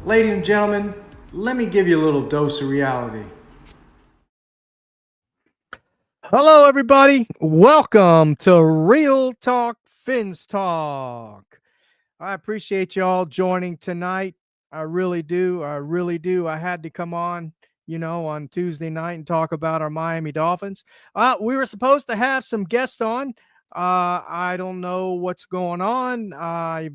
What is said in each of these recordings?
Ladies and gentlemen, let me give you a little dose of reality. Hello, everybody. Welcome to Real Talk Fins Talk. I appreciate you all joining tonight. I really do. I really do. I had to come on, on Tuesday night and talk about our Miami Dolphins. We were supposed to have some guests on. I don't know what's going on. I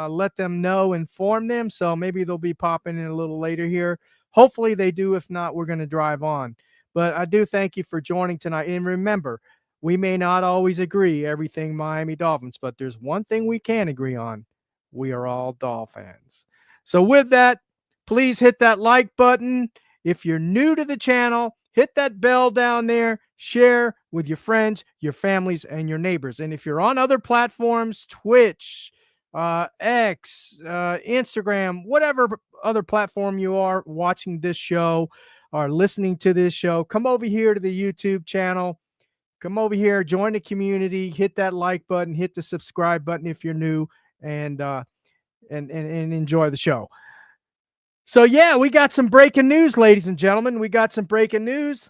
let them know, inform them. So maybe they'll be popping in a little later here. Hopefully they do. If not, we're going to drive on. But I do thank you for joining tonight. And remember, we may not always agree everything Miami Dolphins, but there's one thing we can agree on. We are all Dolphins. So with that, please hit that like button. If you're new to the channel, hit that bell down there, share with your friends, your families, and your neighbors. And if you're on other platforms, Twitch, X, Instagram, whatever other platform you are watching this show or listening to this show, come over here to the YouTube channel. Come over here, join the community, hit that like button, hit the subscribe button if you're new, and enjoy the show. So yeah, we got some breaking news, ladies and gentlemen. We got some breaking news.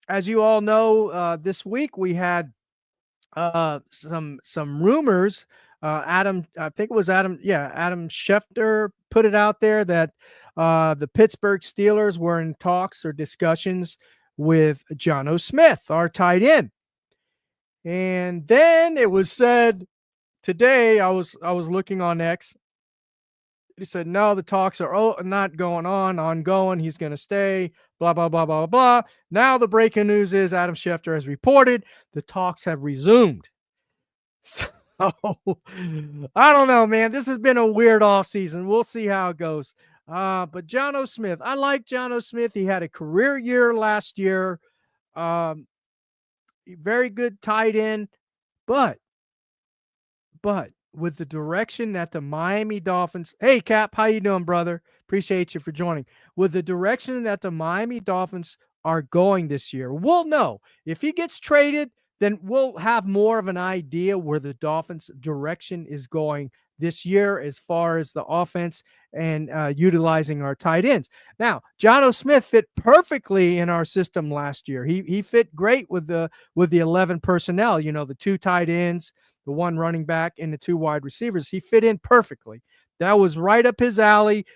As you all know, this week we had some rumors. Adam, I think it was Adam. Yeah, Adam Schefter put it out there that the Pittsburgh Steelers were in talks or discussions with Jono Smith, our tight end. And then it was said today, I was looking on X. He said, no, the talks are not ongoing. He's going to stay, blah, blah, blah, blah, blah. Now the breaking news is Adam Schefter has reported the talks have resumed. So I don't know, man. This has been a weird offseason. We'll see how it goes. But Jono Smith, I like Jono Smith. He had a career year last year. Very good tight end. But with the direction that the Miami Dolphins, hey Cap, how you doing, brother? Appreciate you for joining. With the direction that the Miami Dolphins are going this year, we'll know. If he gets traded, then we'll have more of an idea where the Dolphins' direction is going this year as far as the offense and utilizing our tight ends. Now, Jono Smith fit perfectly in our system last year. He fit great with the 11 personnel, the two tight ends, the one running back, and the two wide receivers. He fit in perfectly. That was right up his alley.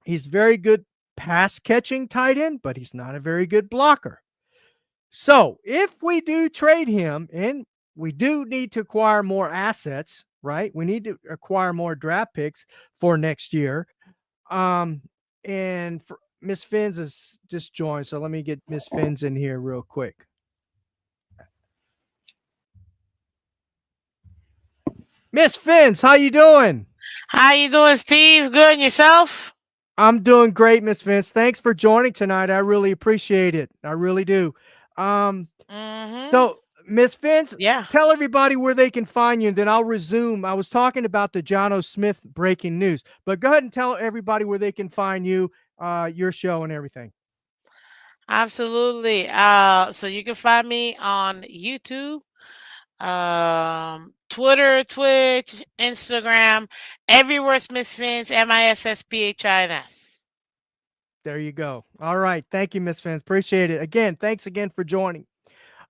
He's very good pass catching tight end, but he's not a very good blocker. So if we do trade him, and we do need to acquire more assets, right? We need to acquire more draft picks for next year. And for Miss Phins has just joined, so let me get Miss Phins in here real quick. Miss Phins, how you doing? How you doing, Steve? Good, and yourself? I'm doing great, Miss Phins. Thanks for joining tonight. I really appreciate it. I really do. So, Miss Phins, Yeah. tell everybody where they can find you, and then I'll resume. I was talking about the Jono Smith breaking news, but go ahead and tell everybody where they can find you, your show, and everything. Absolutely. So you can find me on YouTube, Twitter, Twitch, Instagram, everywhere it's Miss Phins, MISSPHINS. There you go. All right. Thank you, Miss Phins. Appreciate it. Again, thanks again for joining.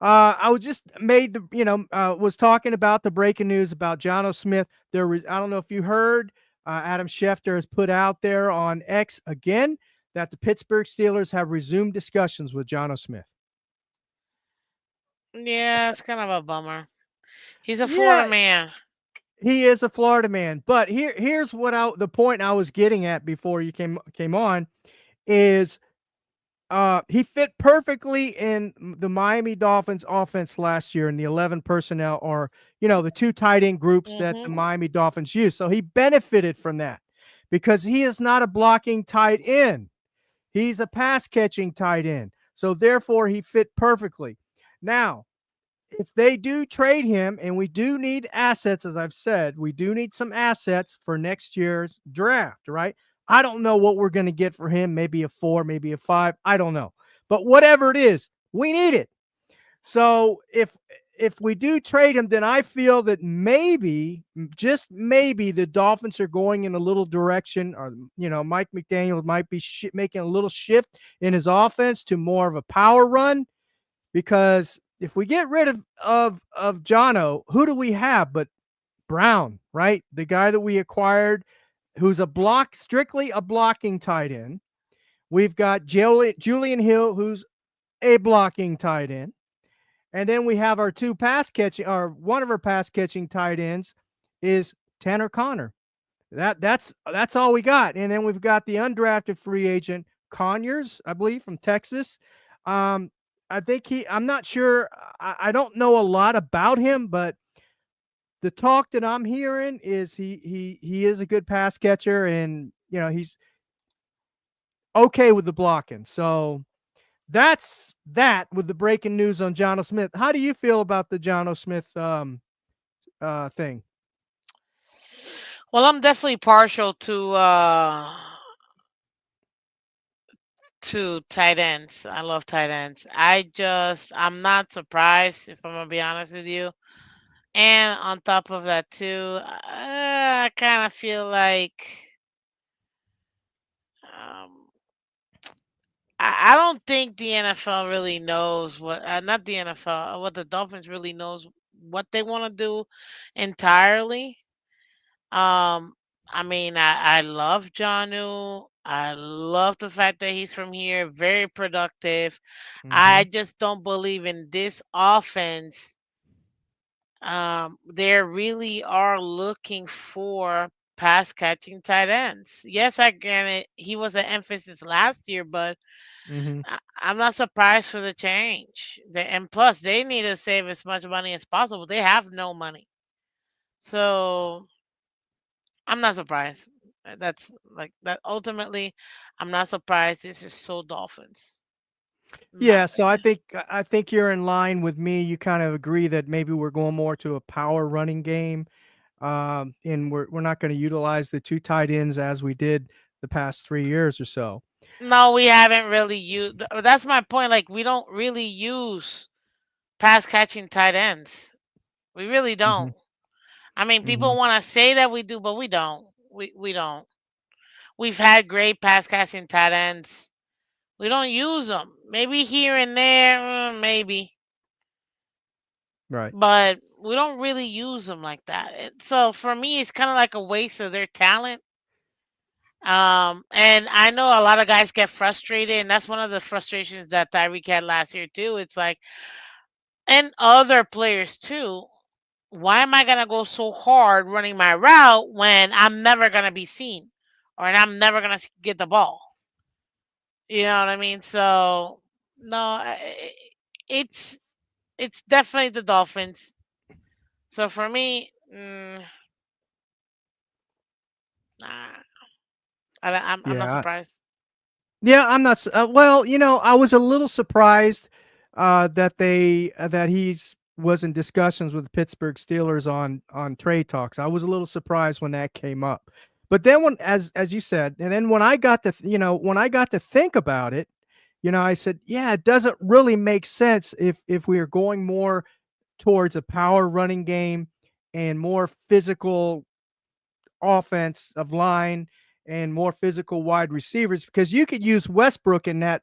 I was just was talking about the breaking news about Jono Smith. I don't know if you heard, Adam Schefter has put out there on X again that the Pittsburgh Steelers have resumed discussions with Jono Smith. Yeah, it's kind of a bummer. He's a Florida Yeah, man. he is a Florida man. But here's what the point I was getting at before you came on is he fit perfectly in the Miami Dolphins offense last year in the 11 personnel, or, the two tight end groups that the Miami Dolphins use. So he benefited from that because he is not a blocking tight end. He's a pass catching tight end. So therefore he fit perfectly. Now, if they do trade him, and we do need assets, as I've said, we do need some assets for next year's draft, right? I don't know what we're going to get for him. Maybe a 4, maybe a 5. I don't know. But whatever it is, we need it. So if if we do trade him, then I feel that maybe, just maybe, the Dolphins are going in a little direction, or Mike McDaniel might be making a little shift in his offense to more of a power run. Because if we get rid of Jono, who do we have but Brown, right? The guy that we acquired, who's strictly a blocking tight end. We've got Julian Hill, who's a blocking tight end. And then we have our one of our pass catching tight ends is Tanner Connor. That's all we got. And then we've got the undrafted free agent Conyers, I believe, from Texas. Um, I think I'm not sure. I don't know a lot about him, but the talk that I'm hearing is he is a good pass catcher, and he's okay with the blocking. So that's that with the breaking news on Jono Smith. How do you feel about the Jono Smith thing? Well, I'm definitely partial to tight ends. I love tight ends. I'm not surprised, if I'm gonna be honest with you. And on top of that too, I kind of feel like um, I don't think the NFL really knows not the NFL, what the Dolphins really knows what they want to do entirely. Um, I mean, I love Janu. I love the fact that he's from here, very productive. I Mm-hmm. just don't believe in this offense. They really are looking for pass catching tight ends. Yes, I granted he was an emphasis last year, but Mm-hmm. I'm not surprised for the change. And plus, they need to save as much money as possible. They have no money, so I'm not surprised. That's like that. Ultimately, I'm not surprised. This is so Dolphins, in my Yeah, so opinion. I think you're in line with me. You kind of agree that maybe we're going more to a power running game, and we're not going to utilize the two tight ends as we did the past 3 years or so. No, we haven't really used. That's my point. Like we don't really use pass catching tight ends. We really Mm-hmm. don't. I mean, Mm-hmm. people want to say that we do, but we don't. We don't. We've had great pass catching tight ends. We don't use them. Maybe here and there, maybe, Right. but we don't really use them like that. So for me, it's kind of like a waste of their talent. And I know a lot of guys get frustrated, and that's one of the frustrations that Tyreek had last year too. It's like, and other players too. Why am I gonna go so hard running my route when I'm never gonna be seen, or I'm never gonna get the ball? You know what I mean? So no, it's it's definitely the Dolphins. So for me, nah, I'm not Yeah. surprised. Yeah, I'm not. Well, I was a little surprised that he's was in discussions with the Pittsburgh Steelers on trade talks. I was a little surprised when that came up. But then when, as you said, and then when I got to when I got to think about it, I said, yeah, it doesn't really make sense if we are going more towards a power running game and more physical offense of line and more physical wide receivers, because you could use Westbrook in that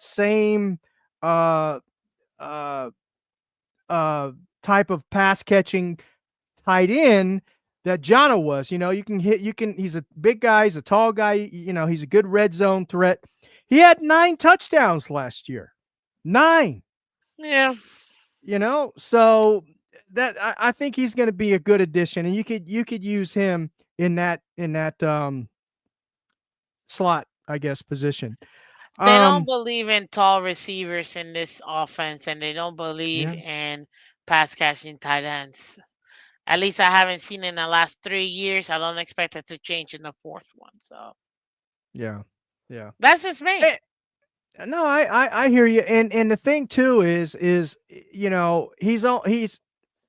same uh uh uh type of pass catching tight end that Jono was. He's a big guy, he's a tall guy, he's a good red zone threat. He had 9 touchdowns last year. 9. Yeah, So that I think he's going to be a good addition, and you could use him in that slot, I guess, position. they don't Um, believe in tall receivers in this offense, and they don't believe yeah, in pass catching tight ends. At least I haven't seen in the last 3 years. I don't expect it to change in the fourth one. So yeah, yeah. that's just me. Eh, no, I hear you, and the thing too is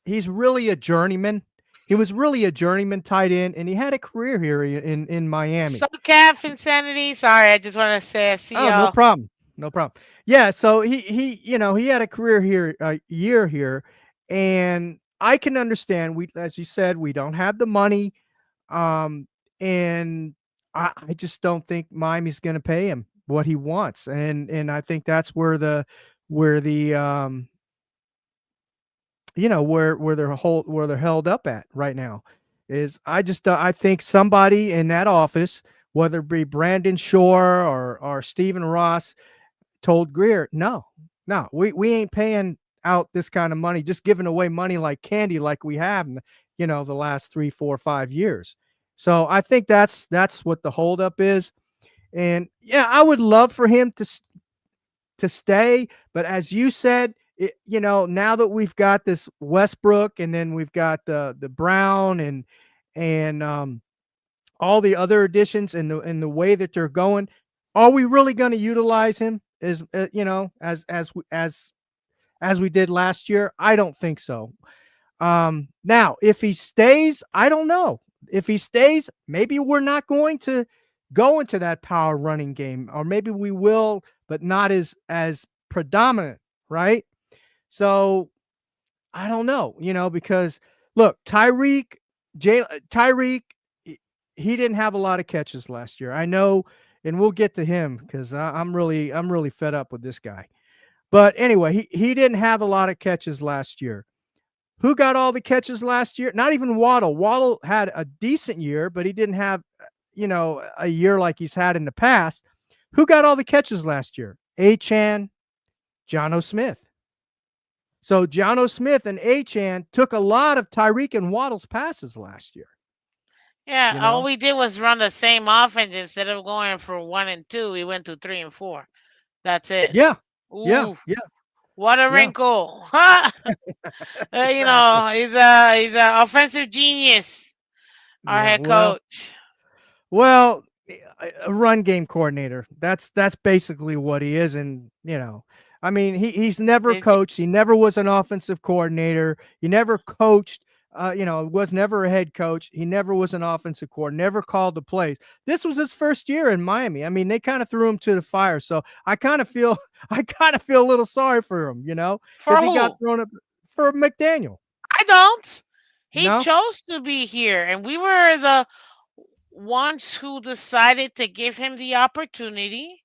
he's really a journeyman. He was really a journeyman tight end, and he had a career here in Miami. So, Calf Insanity. Sorry, I just want to say I see Oh, no y'all. problem. No problem. Yeah, so he had a career here, a year here, and I can understand. We, as you said, we don't have the money, um, and I just don't think Miami's going to pay him what he wants, and I think that's where the where they're held up at right now is I think somebody in that office, whether it be Brandon Shore or Stephen Ross, told Greer, no, no, we ain't paying out this kind of money, just giving away money like candy, like we have in the last 3, 4, 5 years. So I think that's what the holdup is. And yeah, I would love for him to stay, but as you said, now that we've got this Westbrook, and then we've got the Brown and all the other additions, and the way that they're going, are we really going to utilize him as we did last year? I don't think so. Now, if he stays, I don't know. If he stays, maybe we're not going to go into that power running game, or maybe we will, but not as predominant, right? So I don't know, because look, Tyreek, he didn't have a lot of catches last year. I know, and we'll get to him because I'm really fed up with this guy. But anyway, he didn't have a lot of catches last year. Who got all the catches last year? Not even Waddle. Waddle had a decent year, but he didn't have, a year like he's had in the past. Who got all the catches last year? Achan, Jono Smith. So Jono Smith and Achan took a lot of Tyreek and Waddle's passes last year. Yeah, You all know? we did was run the same offense. Instead of going for 1 and 2, we went to 3 and 4. That's it. Yeah, yeah, Ooh, yeah, what a yeah. wrinkle! Exactly. He's a offensive genius. Our Yeah. head Well, coach. Well, a run game coordinator. That's basically what he is, and I mean, he's never Did coached. He never was an offensive coordinator. He never coached. Was never a head coach. He never was an offensive coordinator. Never called the plays. This was his first year in Miami. I mean, they kind of threw him to the fire. So I kind of feel, I kind of feel a little sorry for him, for because he got who? thrown up for McDaniel. I don't. He No. chose to be here, and we were the ones who decided to give him the opportunity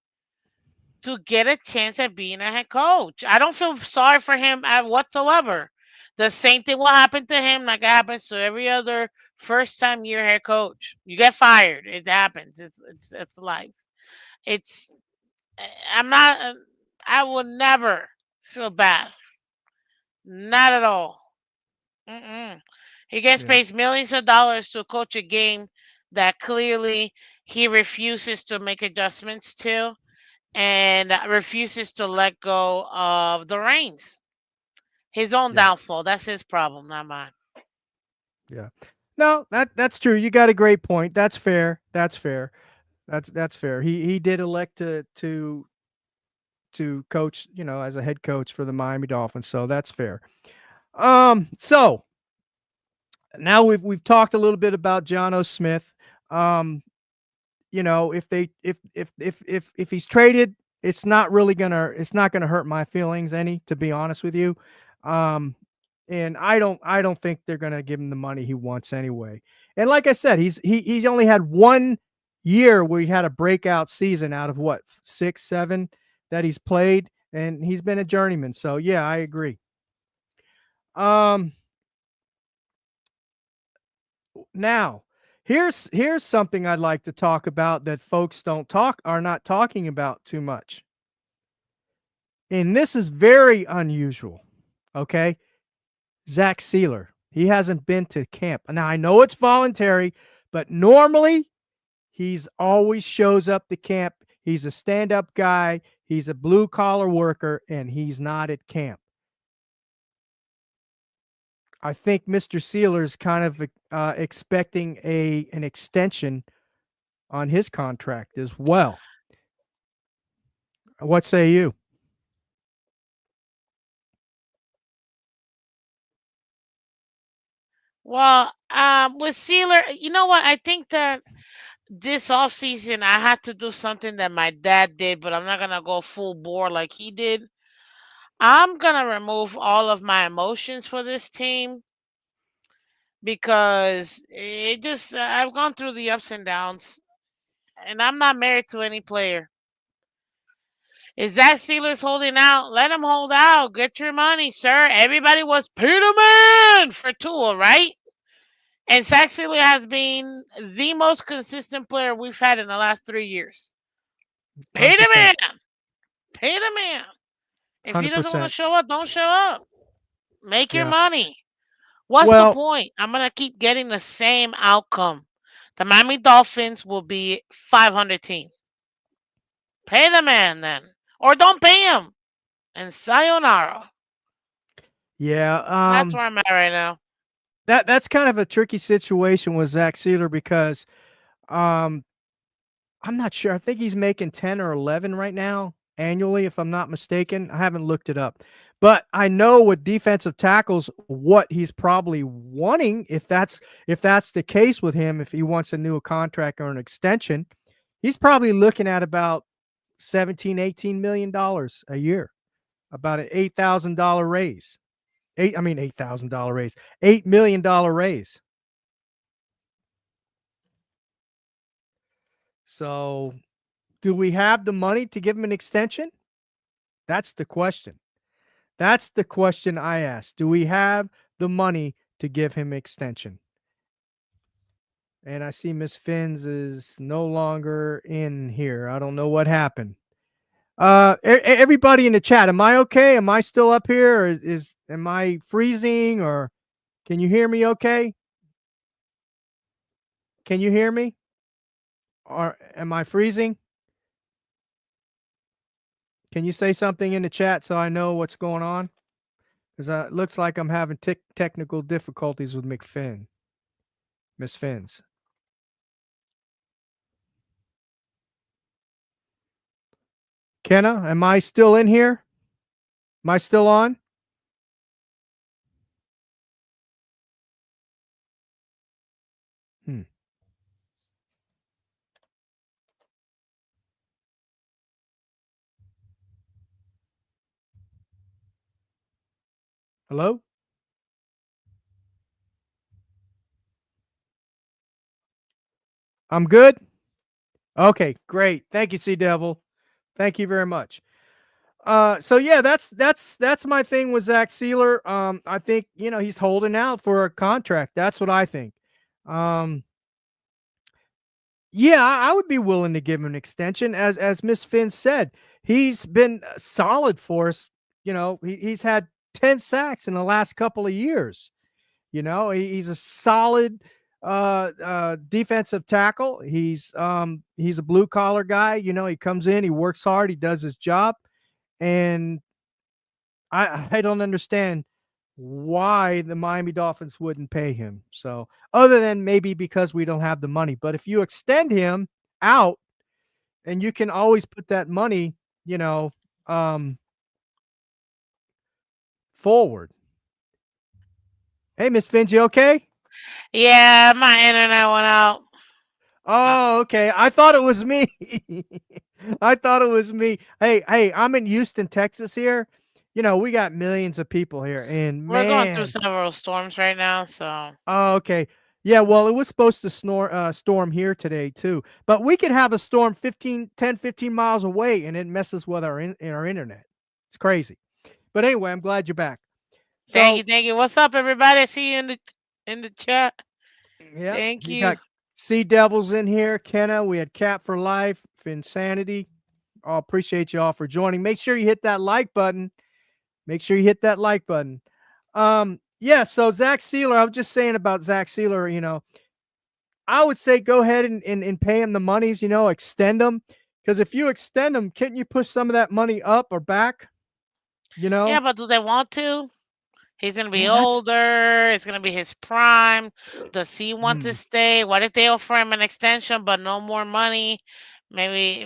to get a chance at being a head coach. I don't feel sorry for him whatsoever. The same thing will happen to him like it happens to every other first time year head coach. You get fired. It happens. It's life. It's I'm not I would never feel bad. Not at all. Mm-mm. He gets Yeah. paid millions of dollars to coach a game that clearly he refuses to make adjustments to, and refuses to let go of the reins. His own Yeah. downfall. That's his problem, not mine. Yeah. No, that's true. You got a great point. That's fair. That's fair. That's fair. He did elect to coach, as a head coach for the Miami Dolphins, so that's fair. So now we've talked a little bit about John O. Smith. Um, if he's traded, it's not gonna hurt my feelings any, to be honest with you. Um, and I don't think they're gonna give him the money he wants anyway. And like I said, he's only had 1 year where he had a breakout season out of what, 6, 7 that he's played, and he's been a journeyman. So yeah, I agree. Um, Now, here's something I'd like to talk about that folks don't talk are not talking about too much. And this is very unusual. Okay? Zach Sealer. He hasn't been to camp. Now I know it's voluntary, but normally he's always shows up to camp. He's a stand-up guy, he's a blue collar worker, and he's not at camp. I think Mr. Sealer is kind of expecting an extension on his contract as well. What say you? Well, with Sealer, you know what? I think that this off season I had to do something that my dad did, but I'm not gonna go full bore like he did. I'm gonna remove all of my emotions for this team because it just I've gone through the ups and downs, and I'm not married to any player. If Zach Steeler's holding out, let him hold out. Get your money, sir. Everybody was Peterman for Tua, right? And Zach Steeler has been the most consistent player we've had in the last 3 years. Peterman, 100%. Peterman. If he doesn't want to 100%. show up, don't show up. Make your Yeah. money. What's the Well, point? I'm gonna keep getting the same outcome. The Miami Dolphins will be 500 team. Pay the man then, or don't pay him, and sayonara. yeah. That's where I'm at right now. That's kind of a tricky situation with Zach Sealer because um I'm not sure. I think he's making 10 or 11 right now annually, if I'm not mistaken. I haven't looked it up. But I know with defensive tackles what he's probably wanting if that's the case with him, if he wants a new contract or an extension, he's probably looking at about 17, 18 million dollars a year, about an $8,000 raise. $8,000 raise, $8 million raise. So, do we have the money to give him an extension? That's the question. That's the question I ask. Do we have the money to give him extension? And I see Miss Phins is no longer in here. I don't know what happened. Everybody in the chat, am I okay? Am I still up here? Or am I freezing? Or can you hear me? Okay? Can you hear me? Or am I freezing? Can you say something in the chat so I know what's going on? Because it looks like I'm having technical difficulties with Miss Phins. Kenna, am I still in here? Am I still on? Hmm. Hello? I'm good? Okay, great. Thank you, Sea Devil. Thank you very much. So yeah, that's my thing with Zach Sealer. I think he's holding out for a contract. That's what I think. Um, yeah, I would be willing to give him an extension. As Miss Finn said, he's been solid for us. He's had 10 sacks in the last couple of years. He's a solid defensive tackle. He's a blue collar guy. He comes in, he works hard, he does his job, and I don't understand why the Miami Dolphins wouldn't pay him. So other than maybe because we don't have the money, but if you extend him out, and you can always put that money, you know, um, forward. Hey, Miss Finji, okay? Yeah, my internet went out. Uh, Oh, okay. I thought it was me. I thought it was me. Hey, I'm in Houston, Texas here. We got millions of people here, and we're going through man. several storms right now, so Oh, okay. Yeah, well, it was supposed to storm here today too. But we could have a storm 15 miles away and it messes with our internet. It's crazy. But anyway, I'm glad you're back. thank you, So, thank you. What's up, everybody? I see you in the chat. yeah, Thank we you. got Sea Devils in here, Kenna. We had Cap for Life, Insanity. I appreciate you all for joining. Make sure you hit that like button. Make sure you hit that like button. Yeah, so Zach Sealer, I was just saying about Zach Sealer, I would say go ahead and pay him the monies, extend them. Because if you extend them, can't you push some of that money up or back? You Yeah, know? but do they want to? He's gonna be Yeah, that's older. It's gonna be his prime. Does he want to hmm. stay? What if they offer him an extension but no more money? Maybe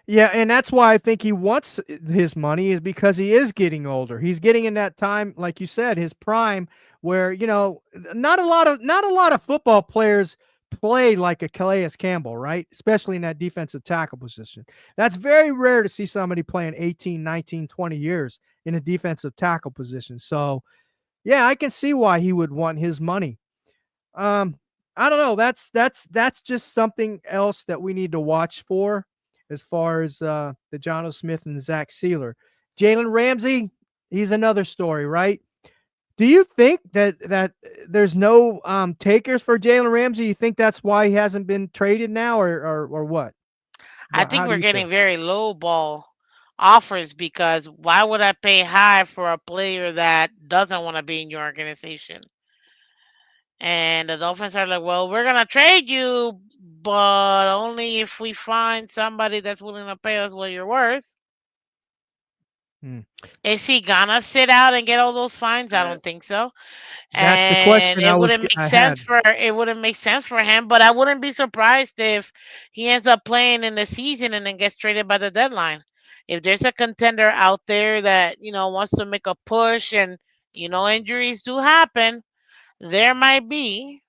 Yeah, and that's why I think he wants his money is because he is getting older. He's getting in that time, like you said, his prime, where not a lot of football players play like a Calais Campbell, right? Especially in that defensive tackle position. That's very rare to see somebody playing 18, 19, 20 years in a defensive tackle position. So, yeah, I can see why he would want his money. Um, I don't know. That's just something else that we need to watch for as far as the John Smith and Zach Sealer. Jalen Ramsey, he's another story, right? Do you think that there's no takers for Jalen Ramsey? You think that's why he hasn't been traded now, or what? I What? think How do we're you feel? getting very low ball offers because why would I pay high for a player that doesn't want to be in your organization? And the Dolphins are like, well, we're gonna trade you, but only if we find somebody that's willing to pay us what you're worth. Hmm. Is he gonna sit out and get all those fines? I Uh, don't think so. that's the And question it wouldn't make I sense had. for him. But I wouldn't be surprised if he ends up playing in the season and then gets traded by the deadline. If there's a contender out there that wants to make a push, and injuries do happen, there might be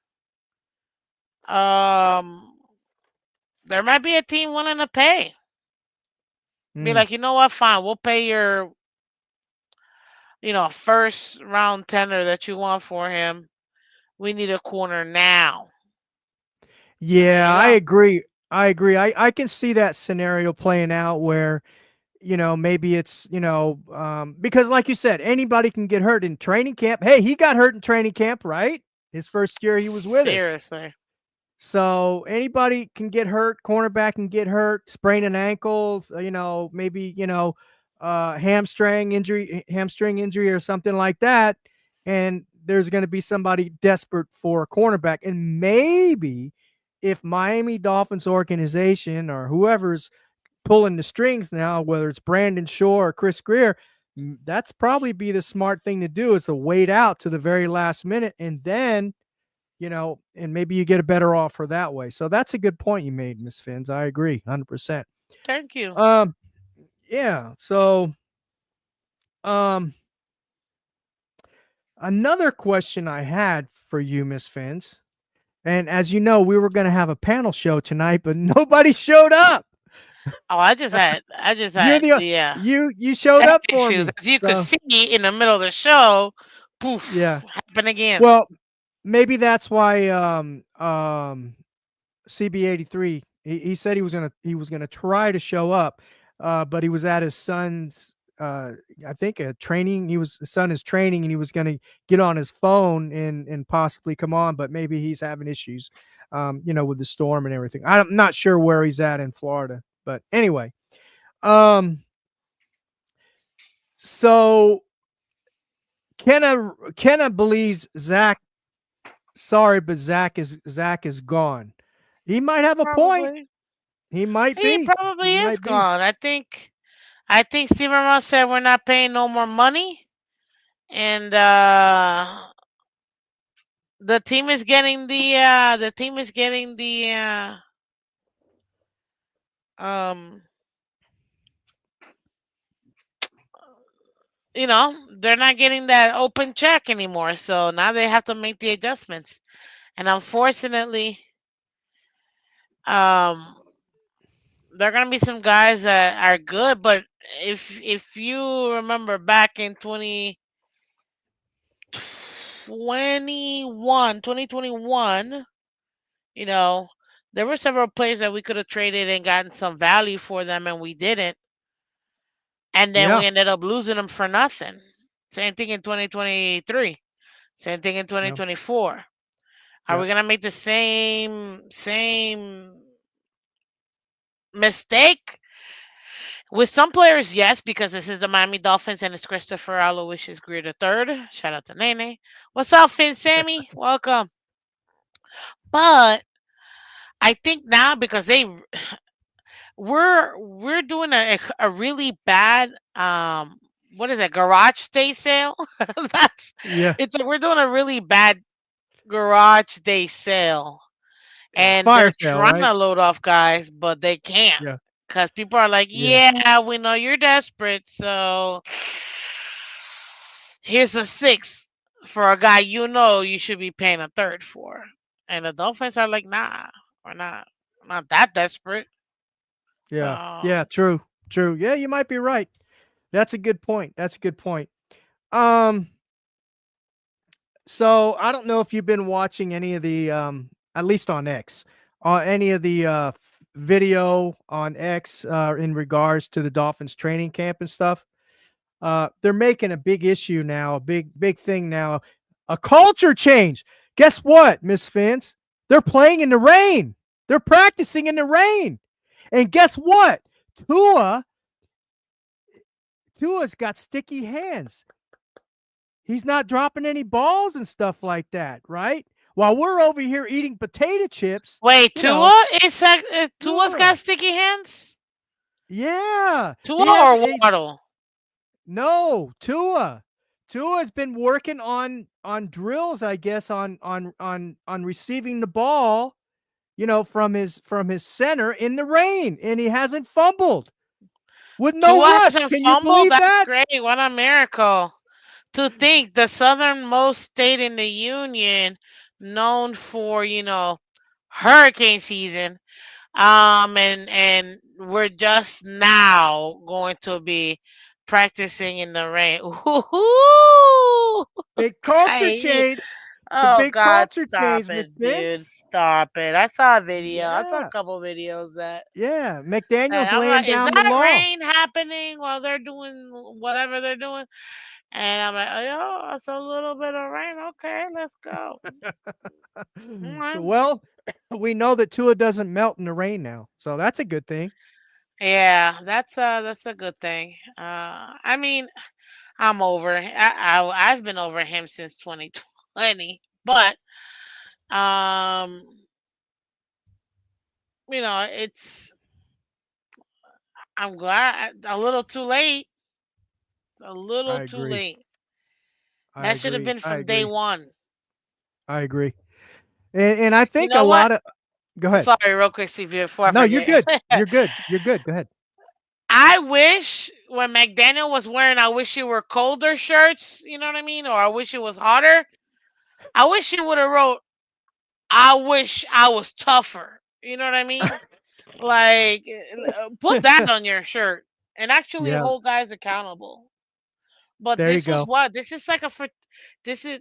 um there might be a team willing to pay. Be Hmm. like, you know what, fine, we'll pay your first round tender that you want for him. We need a corner now. And there Yeah, you I go. agree. I agree. I can see that scenario playing out where maybe it's because like you said, anybody can get hurt in training camp. Hey, he got hurt in training camp, right? His first year he was with us. Seriously. So anybody can get hurt. Cornerback can get hurt, sprain an ankle, maybe hamstring injury, or something like that. And there's going to be somebody desperate for a cornerback, and maybe if Miami Dolphins organization or whoever's pulling the strings now, whether it's Brandon Shaw or Chris Greer, that's probably be the smart thing to do is to wait out to the very last minute, and then and maybe you get a better offer that way. So that's a good point you made, Miss Phins. I agree, 100%. Thank you. Um, yeah. So, um, another question I had for you, Miss Phins, and as you know, we were going to have a panel show tonight, but nobody showed up. Oh, I just had You're the the you showed tech up for issues. me. As you could So see in the middle of the show, yeah. poof, happen again. Well, maybe that's why CB83. He said he was gonna try to show up, but he was at his son's. I think a training. His son is training, and he was gonna get on his phone and possibly come on, but maybe he's having issues, with the storm and everything. I'm not sure where he's at in Florida, but anyway, um, so Kenna believes Zach. Sorry, but Zach is gone. He might have a point. Probably. He might He be. He probably is might be. gone. I think Stephen Ross said we're not paying no more money, and the team is getting the um they're not getting that open check anymore. So now they have to make the adjustments. And unfortunately, um, there are gonna be some guys that are good, but if you remember back in 2021, you know, there were several players that we could have traded and gotten some value for them, and we didn't. And then Yeah. we ended up losing them for nothing. Same thing in 2023. Same thing in Yeah. 2024. Are Yeah. we gonna make the same mistake with some players? Yes, because this is the Miami Dolphins and it's Christopher Aloysius Greer the third. Shout out to Nene. What's up, Finn Sammy? Welcome. But I think now because we're doing a really bad what is it, garage day sale? That's Yeah. it's like we're doing a really bad garage day sale, Yeah. and Fire they're sale, trying right? to load off guys, but they can't Yeah. because people are like, Yeah. "Yeah, we know you're desperate, so here's a six for a guy you should be paying a third for." And the Dolphins are like, nah, we're not that desperate. Yeah. Yeah. So True. True. Yeah, you might be right. That's a good point. That's a good point. Um, so I don't know if you've been watching any of the at least on X, any of the video on X in regards to the Dolphins training camp and stuff. They're making a big issue now, a big thing now, a culture change. Guess what, Miss Phins? They're playing in the rain. They're practicing in the rain. And guess what? Tua, Tua's got sticky hands. He's not dropping any balls and stuff like that, right? While we're over here eating potato chips, wait, you know, Tua's got Tua. sticky hands? Yeah, Tua he has. or Waddle? No, Tua. Tua's been working on drills, I guess, on receiving the ball, from his center in the rain, and he hasn't fumbled with no Tua rush. hasn't Can you fumbled. believe That's that? great. What a miracle! To think the southernmost state in the union, known for hurricane season, and we're just now going to be practicing in the rain. Ooh, Big culture I change. It's a Oh big God, culture stop change, Miss it, dude. Vince. Stop it. I saw a video. I saw a Yeah, couple videos yeah. that McDaniel's I'm laying like, is down the that law. rain happening while they're doing whatever they're doing? And I'm like, oh, yo, it's a little bit of rain. Okay, let's go. All right. Well, we know that Tua doesn't melt in the rain now, so that's a good thing. Yeah, that's a good thing. I mean, I'm over. I've been over him since 2020, but um, it's I'm glad a little too late. A little I too agree. late. I That should have agree. been I from day agree. one. I agree. And I You think a know what? lot of go ahead. Sorry, real quick, Steve, before I No, you're forget. good. You're good. You're good. Go ahead. I wish when McDaniel was wearing, I wish it were colder shirts. You know what I mean? Or I wish it was hotter. I wish you would have wrote, I wish I was tougher. You know what I mean? Like, put that on your shirt and actually Yeah, hold guys accountable. But there you this was go. what? This is like a this is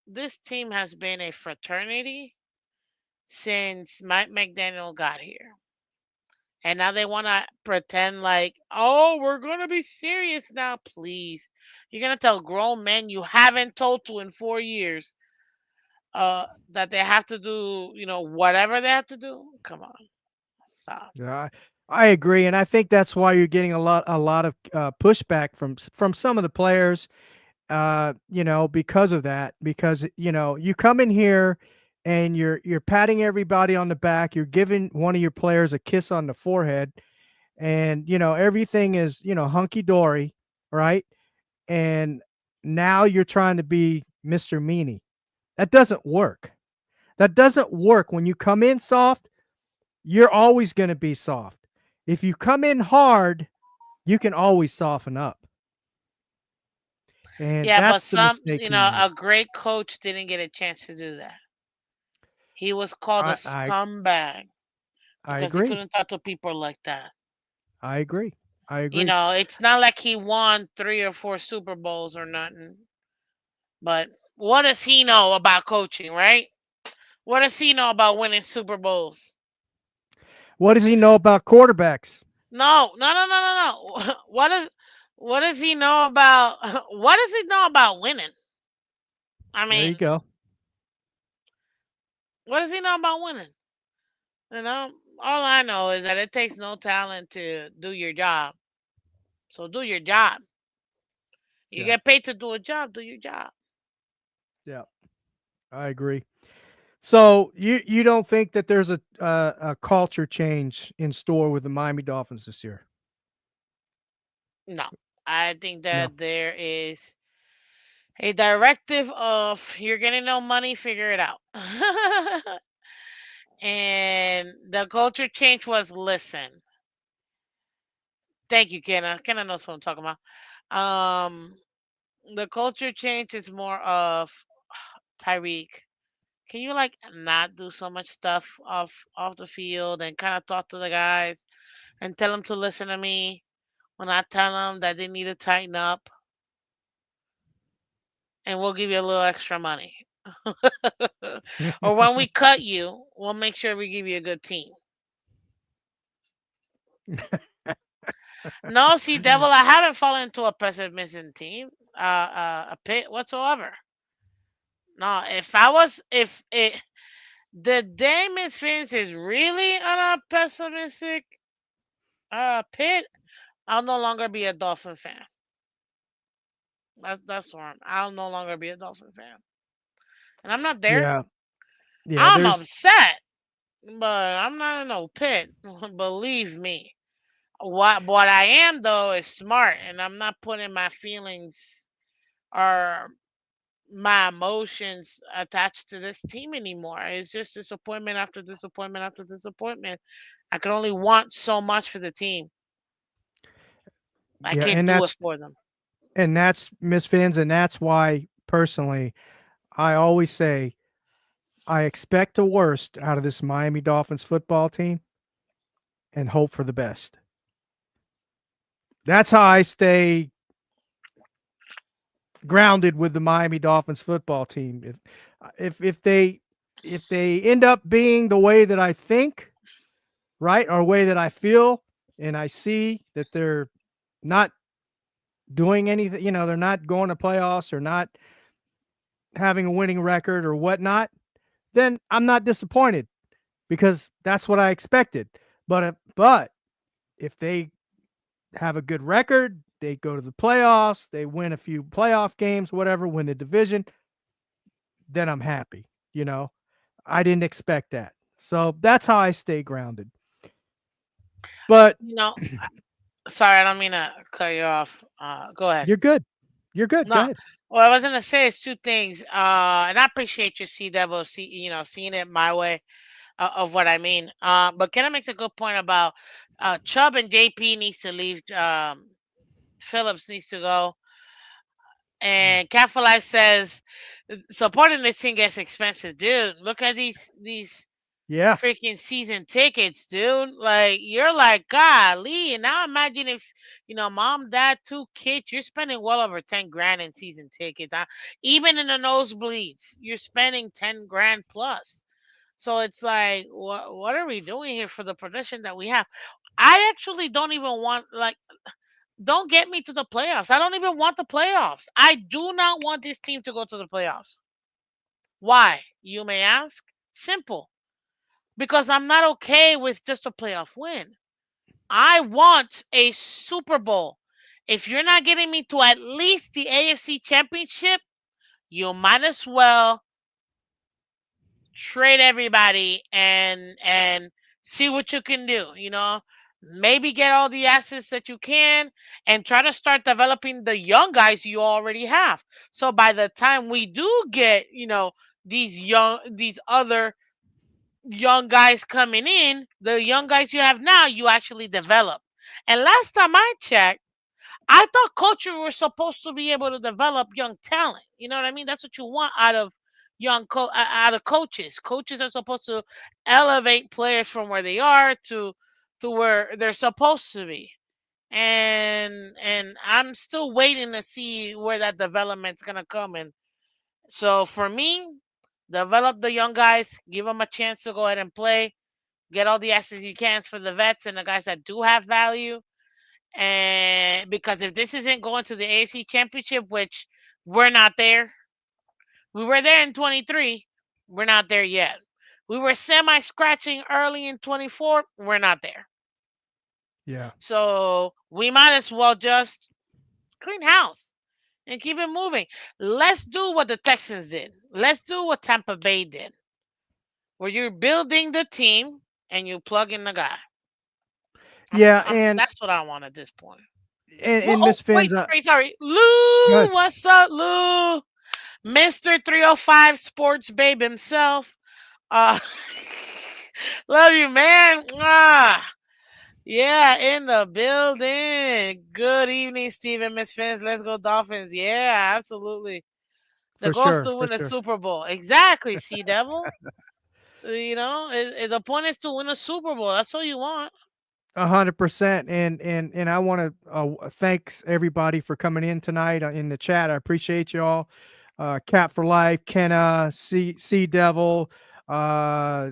this team has been a fraternity since Mike McDaniel got here. And now they want to pretend like, oh, we're going to be serious now. Please. You're going to tell grown men you haven't told to in 4 years that they have to do, whatever they have to do? Come on. Stop. Yeah, I agree, and I think that's why you're getting a lot of pushback from some of the players. Because of that, because you come in here and you're patting everybody on the back, you're giving one of your players a kiss on the forehead, and everything is hunky dory, right? And now you're trying to be Mr. Meanie. That doesn't work. That doesn't work. When you come in soft, you're always going to be soft. If you come in hard, you can always soften up. And Yeah, but that's the mistake he made. a great coach didn't get a chance to do that. He was called a I I scumbag I because he agree. couldn't talk to people like that. I agree. I agree. It's not like he won 3 or 4 Super Bowls or nothing. But what does he know about coaching, right? What does he know about winning Super Bowls? What does he know about quarterbacks? No, no, no, no, no, no. What does he know about what does he know about winning? I There you mean, go. what does he know about winning? You know, all I know is that it takes no talent to do your job. So do your job. You Yeah. get paid to do a job, do your job. Yeah. I agree. So you don't think that there's a culture change in store with the Miami Dolphins this year? No. I think No. that there is a directive of you're getting no money, figure it out. And the culture change was listen. Thank you, Kenna. Kenna knows what I'm talking about. Um, the culture change is more of Tyreek. Can you like not do so much stuff off the field and kind of talk to the guys and tell them to listen to me when I tell them that they need to tighten up, and we'll give you a little extra money. Or when we cut you, we'll make sure we give you a good team. No, see, devil, I haven't fallen into a pessimistic team, a pit whatsoever. No, if I was, if it, the day Miss Phins is really on a pessimistic pit, I'll no longer be a Dolphin fan. That's where I'll no longer be a Dolphin fan, and I'm not there. Yeah, yeah. I'm There's upset, but I'm not in no pit. Believe me. What I am though is smart, and I'm not putting my feelings or my emotions attached to this team anymore. It's just disappointment after disappointment after disappointment. I can only want so much for the team. I yeah, can't do it for them. and that's Miss Fins, and that's why personally I always say I expect the worst out of this Miami Dolphins football team and hope for the best. That's how I stay grounded with the Miami Dolphins football team. If they if they end up being the way that I think, right, or way that I feel, and I see that they're not doing anything, they're not going to playoffs or not having a winning record or whatnot, then I'm not disappointed because that's what I expected. But if they have a good record, they go to the playoffs, they win a few playoff games, whatever, win the division, then I'm happy. You know, I didn't expect that. So that's how I stay grounded. But You know, sorry, I don't mean to cut you off. Go ahead. you're good. You're good. Go No, ahead. what I was gonna say is two things. And I appreciate your C Devil, seeing it my way of what I mean. But Kenna makes a good point about Chubb and JP needs to leave. Phillips needs to go. And Cat for Life says supporting this thing gets expensive, dude. Look at these Yeah. freaking season tickets, dude. Like you're like, golly. And now imagine if mom, dad, two kids, you're spending well over 10 grand in season tickets. Even in the nosebleeds, you're spending 10 grand plus. So it's like, what are we doing here for the production that we have? I actually don't even want like don't get me to the playoffs. I don't even want the playoffs. I do not want this team to go to the playoffs. Why? You may ask. Simple. Because I'm not okay with just a playoff win. I want a Super Bowl. If you're not getting me to at least the AFC Championship, you might as well trade everybody and see what you can do, maybe get all the assets that you can and try to start developing the young guys you already have, so by the time we do get these other young guys coming in, the young guys you have now you actually develop. And last time I checked, I thought coaches were supposed to be able to develop young talent. You know what I mean? That's what you want out of out of coaches. Coaches are supposed to elevate players from where they are to where they're supposed to be. And I'm still waiting to see where that development's gonna come in. So for me, develop the young guys, give them a chance to go ahead and play, get all the assets you can for the vets and the guys that do have value, and because if this isn't going to the AFC Championship, which we're not there, we were there in 23, we're not there yet. We were semi scratching early in 24, we're not there. Yeah. So we might as well just clean house and keep it moving. Let's do what the Texans did. Let's do what Tampa Bay did, where you're building the team and you plug in the guy. Yeah. And That's what I want at this point. and, Well, and oh, Miss wait, Fins, sorry. good. Lou, what's up, Lou? Mr. 305 Sports Babe himself. Uh, love you, man. Yeah, in the building. Good evening, Stephen, Miss Phins. Let's go, Dolphins. Yeah, absolutely. The For goal is sure, to for win a sure. Super Bowl. Exactly, Sea Devil. The point is to win a Super Bowl. That's all you want. 100%. And I want to thanks everybody for coming in tonight in the chat. I appreciate you all. Cat for Life, Kenna, Sea Devil. Uh,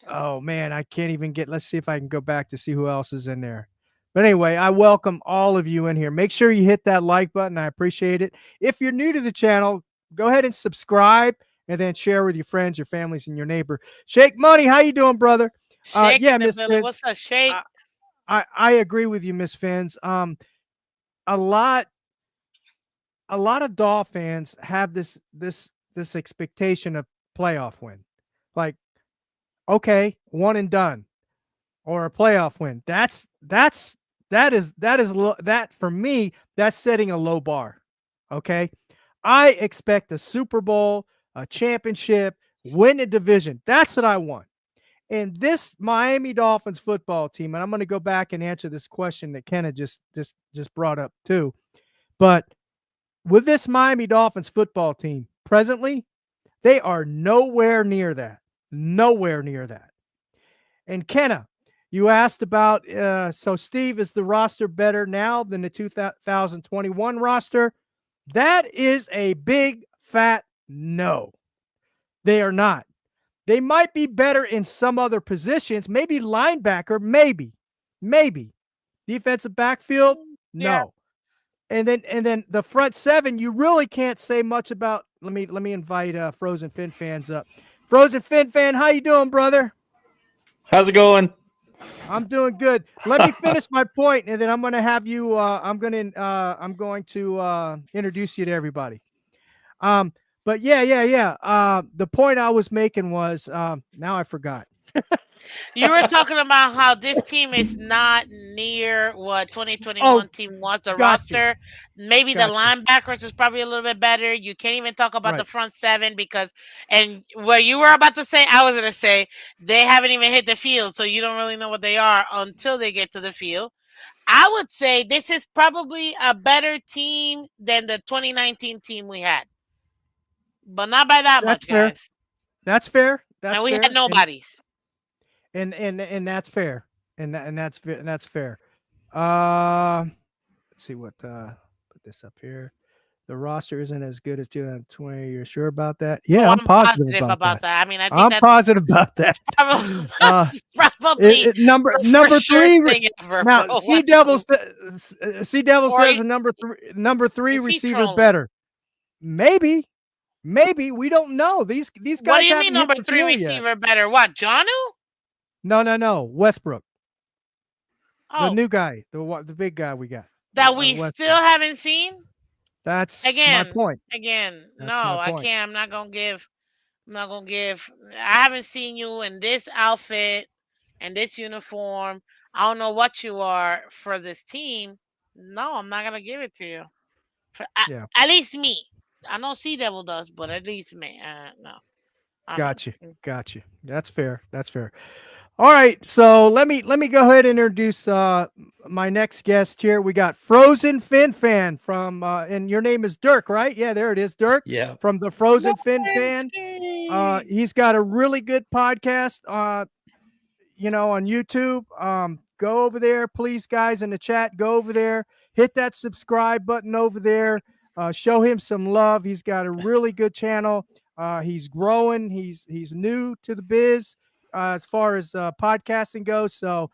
oh man, I can't even get. Let's see if I can go back to see who else is in there. But anyway, I welcome all of you in here. Make sure you hit that like button. I appreciate it. If you're new to the channel, go ahead and subscribe and then share with your friends, your families, and your neighbor. Shake Money, how you doing, brother? Shake Yeah, in the Miss building. Phins. What's up, Shake? I agree with you, Miss Phins. A lot a lot of Doll fans have this expectation of playoff win, like okay, one and done, or a playoff win. That for me. That's setting a low bar. Okay, I expect a Super Bowl, a championship, win a division. That's what I want. And this Miami Dolphins football team, and I'm going to go back and answer this question that Kenna just brought up too. But with this Miami Dolphins football team presently, they are nowhere near that. Nowhere near that. And Kenna, you asked about so Steve, is the roster better now than the 2021 roster? That is a big fat no. They are not. They might be better in some other positions, maybe linebacker, maybe. Defensive backfield, Yeah. no. And then the front seven, you really can't say much about. Let me invite Frozen Fin fans up. Frozen Fin fan, how you doing, brother? How's it going? I'm doing good. Let me finish my point, and then I'm going to have you. I'm going to introduce you to everybody. Um, but yeah. The point I was making was now I forgot. You were talking about how this team is not near what Oh, 2021 team was. The got you, roster, maybe the got you. linebackers is probably a little bit better. You can't even talk about the Right. front seven because, and what you were about to say, I was going to say, they haven't even hit the field, so you don't really know what they are until they get to the field. I would say this is probably a better team than the 2019 team we had, but not by that That's much, fair. guys. That's fair. And That's we had fair. nobodies. And that's fair. And that's fair. Uh, let's see what put this up here. The roster isn't as good as 2020. You're sure about that? Oh, Yeah, I'm I'm positive positive about about that. that. I mean, I think I'm positive about that. that's probably Uh, that's probably number the for number sure three. thing ever for Now, a white team. Sea Devil Or says a number three is he receiver trolling? better. Maybe, maybe we don't know. These What do guys you mean haven't hit number the three field yet. receiver better? What, Janu? No. Westbrook, the Oh, new guy, the big guy we got, that we still Westbrook. haven't seen? That's my Again, point. no, That's my I point. can't. I'm not gonna give. I haven't seen you in this outfit and this uniform. I don't know what you are for this team. No, I'm not gonna give it to you. For, Yeah, at least me. I know Sea Devil does, but at least me. No, I'm not. got you, got you. That's fair. That's fair. All right, so let me go ahead and introduce my next guest here. We got Frozen Fin Fan from, and your name is Dirk, right? Yeah, there it is, Dirk Yeah. from the Frozen Fin Fan. Loyalty. He's got a really good podcast. On YouTube. Go over there, please, guys, in the chat. Go over there, hit that subscribe button over there. Show him some love. He's got a really good channel. He's growing. He's new to the biz as far as podcasting goes. So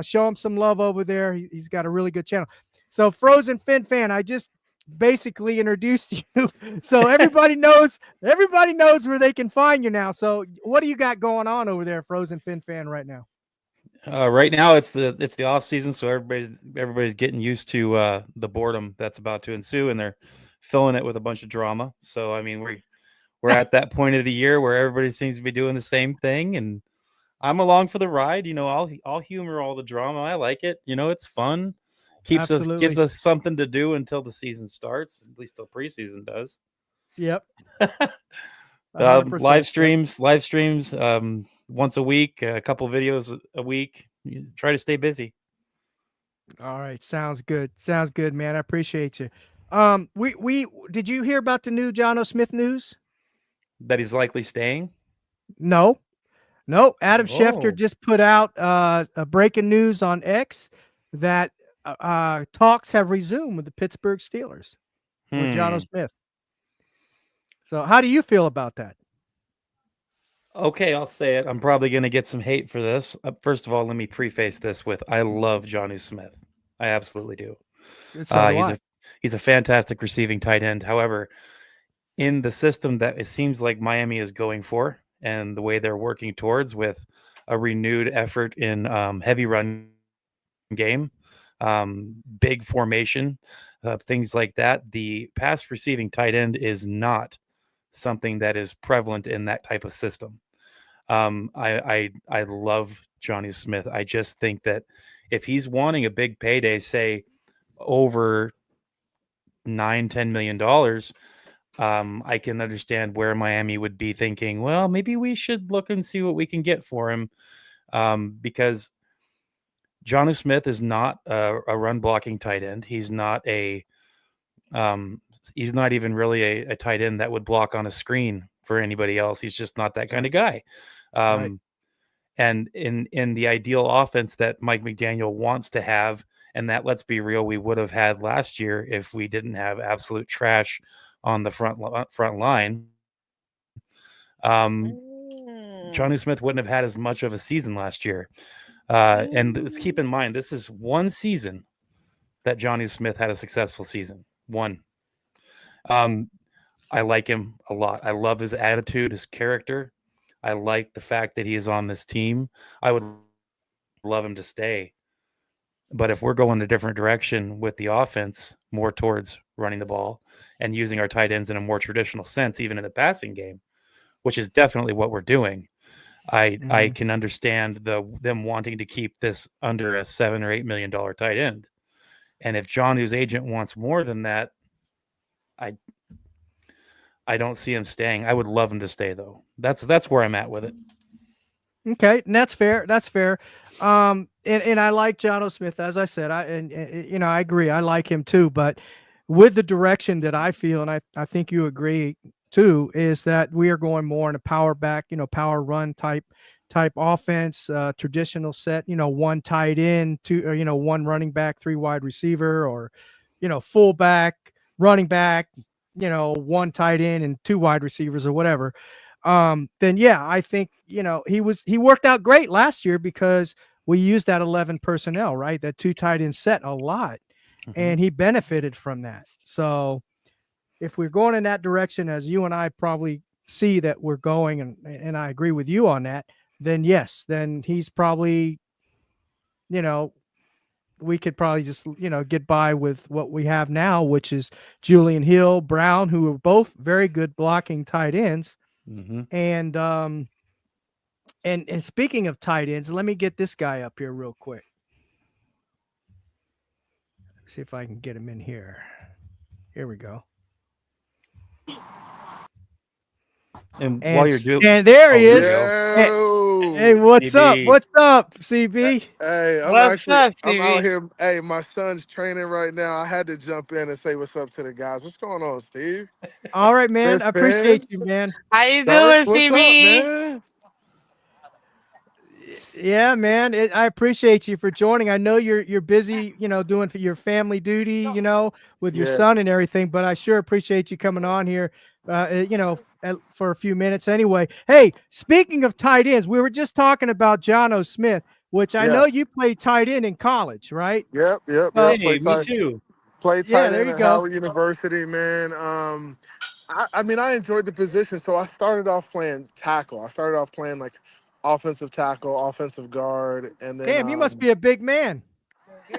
show him some love over there. He's got a really good channel. So Frozen Fin Fan, I just basically introduced you, so everybody knows where they can find you now. So what do you got going on over there, Frozen Fin Fan, right now? Right now it's the off season, so everybody's getting used to the boredom that's about to ensue, and they're filling it with a bunch of drama. So I mean, we're at that point of the year where everybody seems to be doing the same thing, and I'm along for the ride. I'll humor all the drama. I like it. It's fun. Gives Absolutely. us something to do until the season starts. At least till preseason does. Yep. 100%. Live streams once a week, a couple videos a week. Try to stay busy. All right. Sounds good. Sounds good, man. I appreciate you. We did you hear about the new John O. Smith news? That he's likely staying. No, no. Adam Schefter Oh, just put out a breaking news on X that talks have resumed with the Pittsburgh Steelers with John O. hmm. Smith. So, how do you feel about that? Okay, I'll say it. I'm probably going to get some hate for this. First of all, let me preface this with I love Jonnu Smith. I absolutely do. So do He's I. a fantastic receiving tight end. However, in the system that it seems like Miami is going for, and the way they're working towards with a renewed effort in heavy run game, big formation, things like that, the pass receiving tight end is not something that is prevalent in that type of system. I love Johnny Smith. I just think that if he's wanting a big payday, say over $9-10 million, I can understand where Miami would be thinking, well, maybe we should look and see what we can get for him, because Johnny Smith is not a run blocking tight end. Um, he's not even really a tight end that would block on a screen for anybody else. He's just not that kind Right. of guy. Right. Um, and in the ideal offense that Mike McDaniel wants to have, and that, let's be real, we would have had last year if we didn't have absolute trash on the front line. Johnny Smith Mm. wouldn't have had as much of a season last year. And let's keep in Mm. mind, this is one season that Johnny Smith had a successful season. One. Um, I like him a lot. I love his attitude, his character. I like the fact that he is on this team. I would love him to stay. But if we're going a different direction with the offense, more towards running the ball and using our tight ends in a more traditional sense, even in the passing game, which is definitely what we're doing, I Mhm. can understand them wanting to keep this under a $7 or $8 million tight end. And if John, whose agent, wants more than that, I I don't see him staying. I would love him to stay though. That's where I'm at with it. Okay, and that's fair. That's fair. And I like John O. Smith, as I said. I agree. I like him too. But with the direction that I feel, and I think you agree too, is that we are going more in a power back, power run type offense, traditional set. One tight end, two, or one running back, three wide receiver, or fullback, running back, one tight end and two wide receivers or whatever. Then yeah, I think he worked out great last year because we used that 11 personnel, right? That two tight end set a lot, Mm-hmm. and he benefited from that. So if we're going in that direction, as you and I probably see that we're going, and I agree with you on that, then yes, then he's probably you know we could probably just get by with what we have now, which is Julian Hill, Brown, who are both very good blocking tight ends, Mm-hmm. and And speaking of tight ends, let me get this guy up here real quick. See if I can get him in here. Here we go. And while And you're doing, and there oh, he here we is. go. Hey, hey, Yo, what's up? CB. What's up, hey, CB? What's up, I'm out TV? here. Hey, my son's training right now. I had to jump in and say what's up to the guys. What's going on, Steve? All right, man. Miss I appreciate you, Phins, man. How you doing, Dark, what's up, TV? man? Yeah, man. I appreciate you for joining. I know you're busy, doing for your family duty, with your Yeah, son and everything. But I sure appreciate you coming on here, for a few minutes. Anyway, hey, speaking of tight ends, we were just talking about John O. Smith, which I yeah, know you played tight end in college, right? So yep. Hey, me too. Play yeah, tight there end you at go. Howard University, man. I mean, I enjoyed the position. So I started off playing tackle. I started off playing like offensive tackle, offensive guard, and then Damn, you must be a big man.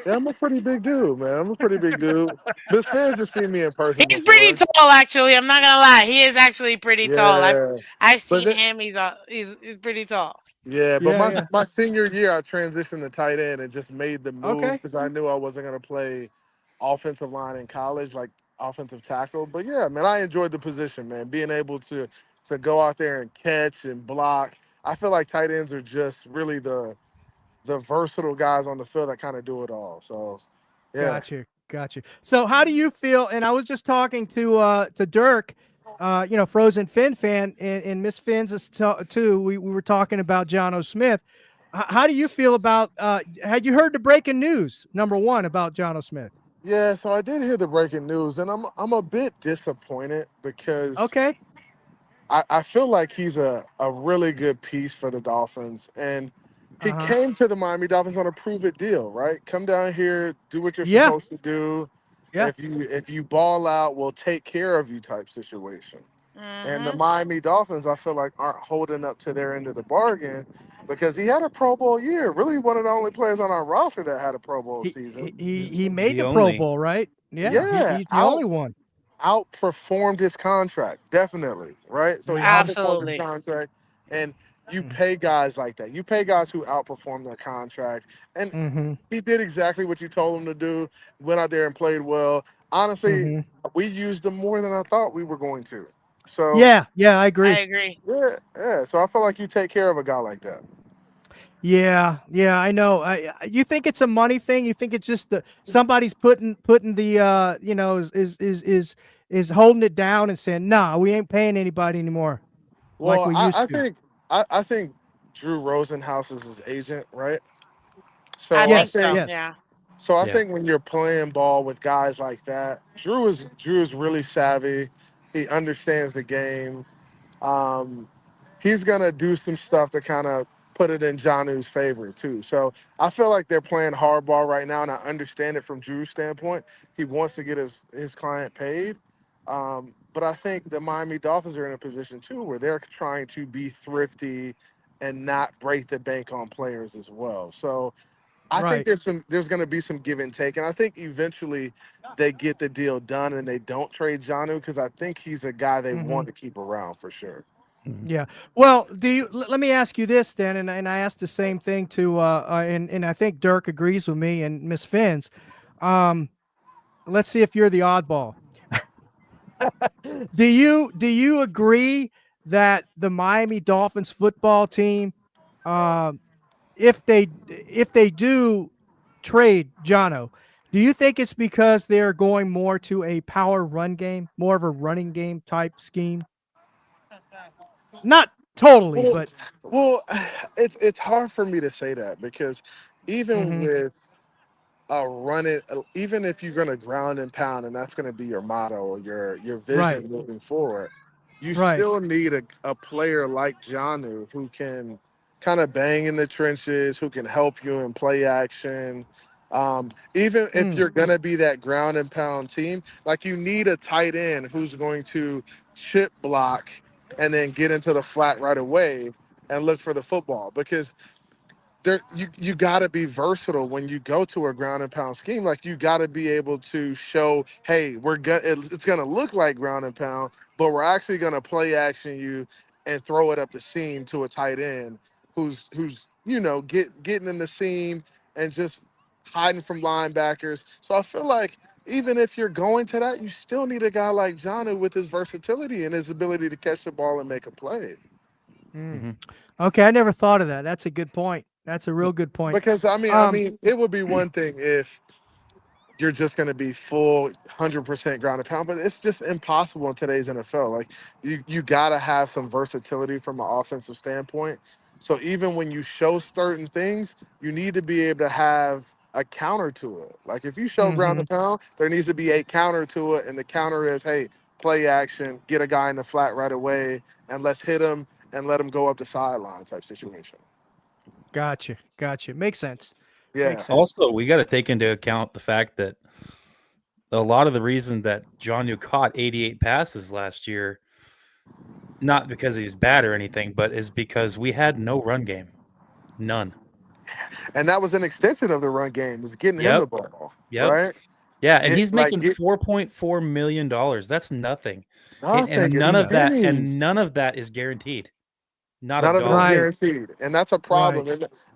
yeah, I'm a pretty big dude, man. I'm a pretty big dude. Miss Phins has seen me in person He's pretty before. tall, actually. I'm not gonna lie. He is actually pretty tall. Yeah. I've But seen then, him. He's pretty tall. yeah, but Yeah, my yeah. my senior year, I transitioned to tight end and just made the move Okay, because I knew I wasn't gonna play offensive line in college, like offensive tackle. But yeah, man, I enjoyed the position, man. Being able to go out there and catch and block. I feel like tight ends are just really the versatile guys on the field that kind of do it all. So, yeah, got you. Got you. So how do you feel? And I was just talking to Dirk, Frozen Fin fan, and Miss Phins is too. We were talking about John O. Smith. How do you feel about? Had you heard the breaking news? Number one about John O. Smith. Yeah, so I did hear the breaking news, and I'm a bit disappointed because Okay. I feel like he's a really good piece for the Dolphins. And he Uh huh. came to the Miami Dolphins on a prove it deal, right? Come down here, do what you're Yeah. supposed to do. Yeah. If you ball out, we'll take care of you type situation. And the Mhm. Miami Dolphins, I feel like, aren't holding up to their end of the bargain because he had a Pro Bowl year. Really one of the only players on our roster that had a Pro Bowl He he season. he he made The the Pro only Bowl, right? Yeah. Yeah, He's the only one. outperformed his contract, definitely, right? So he Mm-hmm. outperformed his Absolutely. contract, and you pay guys like that. You pay guys who outperform their contract, and Mm-hmm. he did exactly what you told him to do. Went out there and played well. Honestly, Mm-hmm. we used him more than I thought we were going to. So Yeah. Yeah. I I agree. agree. yeah, yeah. So I feel like you take care of a guy like that. Yeah, yeah, I know. You think it's a money thing? You think it's just somebody's putting the is holding it down and saying, "Nah, we ain't paying anybody anymore like Well, we used to." I think Drew Rosenhaus is his agent, right? I So I think Yes, so. think yes. Yeah. So I yeah. think when you're playing ball with guys like that, Drew is really savvy. He understands the game. Um, he's gonna do some stuff to kind of put it in Jonu's favor too. So I feel like they're playing hardball right now, and I understand it from Drew's standpoint. He wants to get his client paid. But I think the Miami Dolphins are in a position too where they're trying to be thrifty and not break the bank on players as well. So I think Right. there's going to be some give and take, and I think eventually they get the deal done and they don't trade Janu because I think he's a guy they Mm-hmm. want to keep around for sure. Mhm. Yeah. Well, let me ask you this then, and I asked the same thing to and I think Dirk agrees with me and Miss Fins. Um, let's see if you're the oddball. Do you agree that the Miami Dolphins football team, um, if they do trade Jono, do you think it's because they're going more to a power run game, more of a running game type scheme? Not totally, Well, but well, it's hard for me to say that because even mhm, with run it, even if you're going to ground and pound, and that's going to be your motto or your right, vision moving forward, you right, still need a player like Janu who can kind of bang in the trenches, who can help you in play action. Even if mm, you're going to be that ground and pound team, like you need a tight end who's going to chip block and then get into the flat right away and look for the football because you got to be versatile when you go to a ground and pound scheme. Like you got to be able to show, hey, it's gonna look like ground and pound, but we're actually gonna play action you and throw it up the seam to a tight end who's getting in the seam and just hiding from linebackers. So I feel like even if you're going to that, you still need a guy like Johnu with his versatility and his ability to catch the ball and make a play. mm. Mhm. Okay, I never thought of that. That's a good point. That's a real good point. Because Um, it would be one thing if you're just going to be full 100% ground and pound, but it's just impossible in today's NFL. Like you got to have some versatility from an offensive standpoint. So even when you show certain things, you need to be able to have a counter to it. Like if you show ground mhm, and pound, there needs to be a counter to it, and the counter is, hey, play action, get a guy in the flat right away, and let's hit him and let him go up the sideline type situation. gotcha, gotcha. Makes sense. Makes Yeah. sense. Also, we got to take into account the fact that a lot of the reason that John caught 88 passes last year, not because he was bad or anything, but is because we had no run game, none. And that was an extension of the run game, was getting him Yep, the ball, yep, right? yeah, and Get he's like making get $4.4 million. That's nothing, and nothing. It's none Yeah. of that, and pennies. none of that is guaranteed. Not a None of it is dollar. Right. guaranteed. And that's a Right. problem.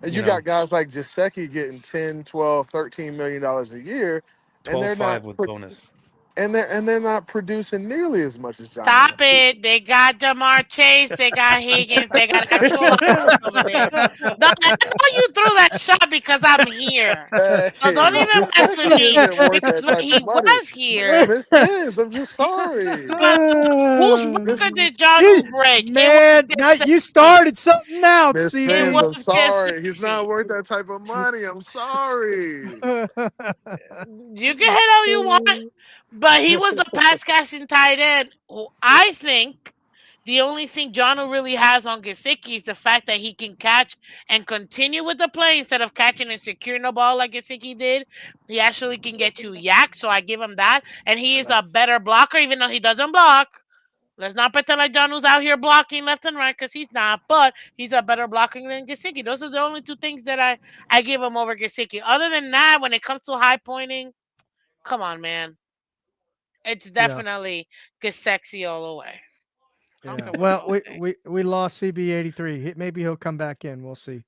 And You you know, got guys like Jaceki getting 10, 12, $13 million a year, and they're not 12.5 with bonus. and they're not producing nearly as much as John Stop Elway. it. They got Jamar Chase. They got Higgins. They got actual offense over there. No, I know you threw that shot because I'm here. So don't Hey, even mess with Gasecki me isn't worth because that when type he of money. was here, Miss Phins, I'm just sorry. but whose Miss record did John You break? It was man, now you Gesicki. started something out, Miss It Phins, was CB. I'm sorry. He's not Gesicki. worth that type of money. I'm sorry. You can hit all you want, but he was the pass casting tight end. Who I think the only thing Jono really has on Gesicki is the fact that he can catch and continue with the play instead of catching and securing the ball like Gesicki did. He actually can get you yak, so I give him that. And he is a better blocker, even though he doesn't block. Let's not pretend like Jonu's out here blocking left and right because he's not, but he's a better blocking than Gesicki. Those are the only two things that I give him over Gesicki. Other than that, when it comes to high pointing, come on, man. It's Yeah, definitely Gesicki all the way. I don't yeah. care what Well, y'all we say. we we lost CB83. Maybe he'll come back in. We'll see.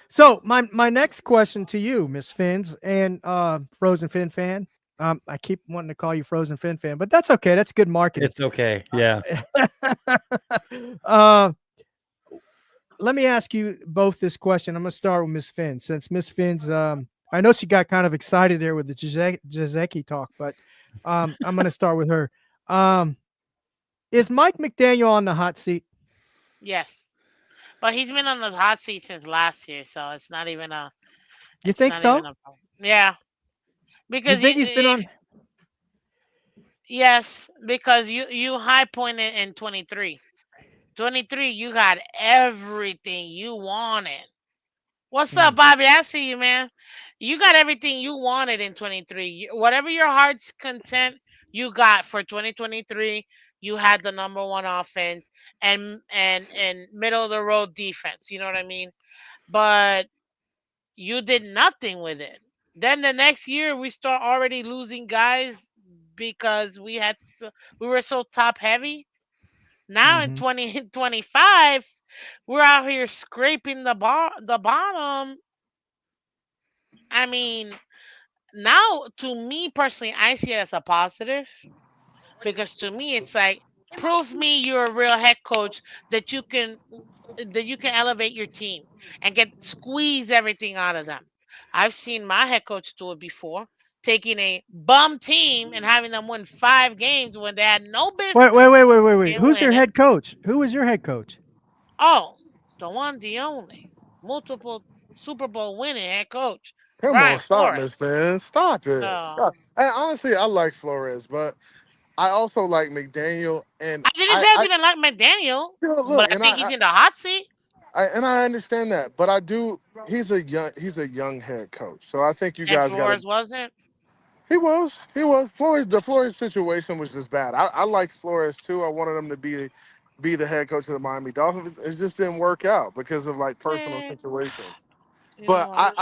So my next question to you, Miss Fins and Frozen Fin fan. I keep wanting to call you Frozen Fin fan, but that's okay. That's good marketing. It's okay. Yeah. uh, let me ask you both this question. I'm gonna start with Miss Fins, since Miss Fins, I know she got kind of excited there with the Jazeki talk, but I'm gonna start with her. Um, is Mike McDaniel on the hot seat? Yes. But he's been on the hot seat since last year, so You it's think not even so? a problem. Yeah. You Because think he's been if on? yes, because you high pointed in 23. 23, you got everything you wanted. What's Hmm. up, Bobby? I see you, man. You got everything you wanted in 23. Whatever your heart's content, you got for 2023. You had the number one offense and middle of the road defense. You know what I mean? But you did nothing with it. Then the next year we start already losing guys because we were so top heavy. Now in Mm-hmm. 2025, we're out here scraping the bottom. I mean, now to me personally, I see it as a positive because to me it's like prove me you're a real head coach that you can elevate your team and get squeeze everything out of them. I've seen my head coach do it before, taking a bum team and having them win 5 games when they had no Wait, business wait, wait, wait, wait, wait. in Who's your winning. head coach? Who is your head coach? Oh, the one, the only, multiple Super Bowl winning head coach, Come on, Brian stop, Miss Flores. Phins. Stop it. So Stop. And honestly, I like Flores, but I also like McDaniel, and I didn't say I didn't like McDaniel, but look, I think he's in the hot seat. and I understand that, but I do. He's a young head coach, so I think you And guys got to. Flores wasn't. He was Flores. The Flores situation was just bad. I liked Flores too. I wanted him to be the head coach of the Miami Dolphins. It just didn't work out because of like personal Eh, situations. you know But what?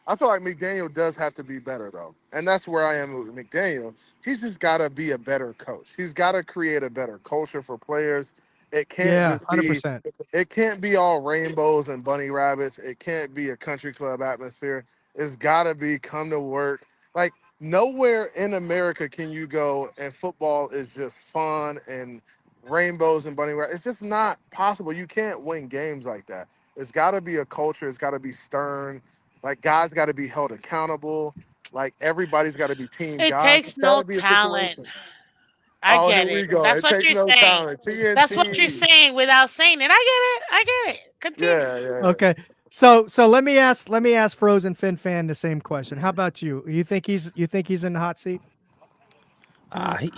I feel like McDaniel does have to be better though, and that's where I am with McDaniel. He's just got to be a better coach. He's got to create a better culture for players. It can't Yeah, just be 100%. it can't be all rainbows and bunny rabbits. It can't be a country club atmosphere. It's got to be come to work. Like nowhere in America can you go and football is just fun and rainbows and bunny rabbits. It's just not possible. You can't win games like that. It's got to be a culture. It's got to be stern. Like guys got to be held accountable. Like everybody's got to be team It guys. takes It's got no to be a talent. situation. I Oh, here get we it. go. That's It what takes you're no saying. talent. That's what you're TNT. saying without saying it. I get it. I get it. Continue. Yeah, yeah. Okay. So let me ask Frozen Fin fan the same question. How about you? You think he's in the hot seat?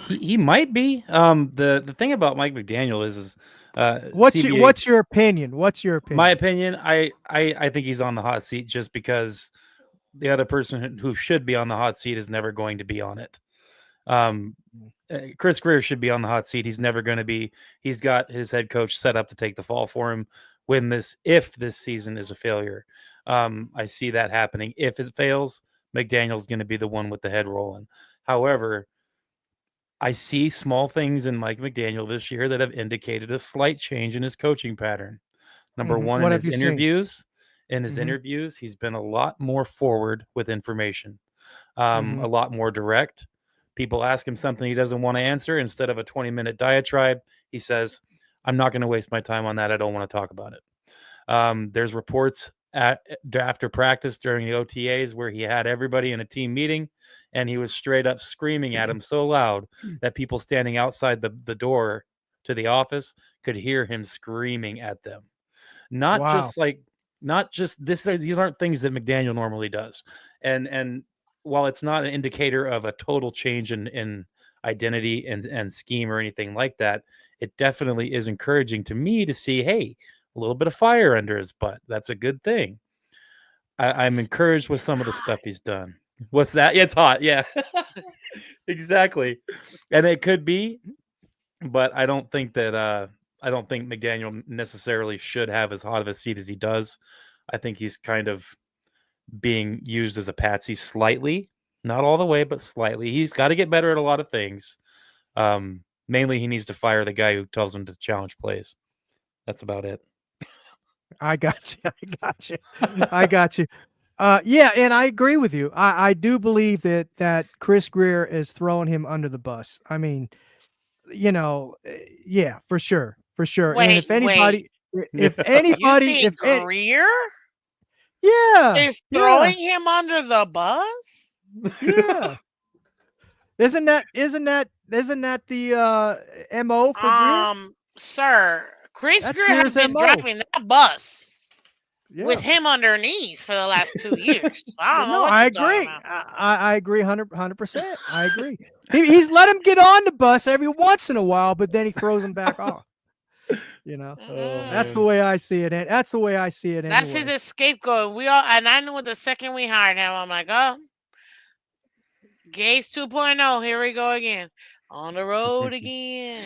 He might be. The thing about Mike McDaniel is CBA. What's your opinion? What's your My opinion? opinion, I think he's on the hot seat just because the other person who should be on the hot seat is never going to be on it. Um, Chris Greer should be on the hot seat. He's never going to be. He's got his head coach set up to take the fall for him when if this season is a failure. I see that happening. If it fails, McDaniel's going to be the one with the head rolling. However, I see small things in Mike McDaniel this year that have indicated a slight change in his coaching pattern. Number one, What have you seen? in his Hmm. interviews, he's been a lot more forward with information, Hmm. a lot more direct. People ask him something he doesn't want to answer. Instead of a 20-minute diatribe, he says, I'm not going to waste my time on that. I don't want to talk about it. There's reports after practice during the OTAs where he had everybody in a team meeting and he was straight up screaming at him so loud that people standing outside the door to the office could hear him screaming at them. Not Wow. just like, not just this. These aren't things that McDaniel normally does. And while it's not an indicator of a total change in identity and scheme or anything like that, it definitely is encouraging to me to see, hey, a little bit of fire under his butt. That's a good thing. I'm encouraged with some of the stuff he's done. What's that? Yeah, it's hot. Yeah, exactly. And it could be, but I don't think that I don't think McDaniel necessarily should have as hot of a seat as he does. I think he's kind of being used as a patsy slightly, not all the way, but slightly. He's got to get better at a lot of things. Mainly, he needs to fire the guy who tells him to challenge plays. That's about it. I got you. I got you. I got you. Yeah, and I agree with you. I do believe that Chris Greer is throwing him under the bus. I mean, yeah, for sure, for sure. And Wait, if wait. anybody, if You anybody, think Greer yeah, is yeah, throwing him under the bus? yeah. Isn't that the MO for Greer? Sir, Chris That's Greer has Greer's been MO. driving that bus with Yeah. him underneath for the last 2 years. So I don't know No, what I you're talking agree. about. I agree 100%. I agree. He's let him get on the bus every once in a while, but then he throws him back off. Oh That's the Mm-mm. man. way I see it. That's the way I see it That's his anyway. scapegoat. And I knew the second we hired him, I'm like, oh, Gates 2.0, here we go again. On the road again.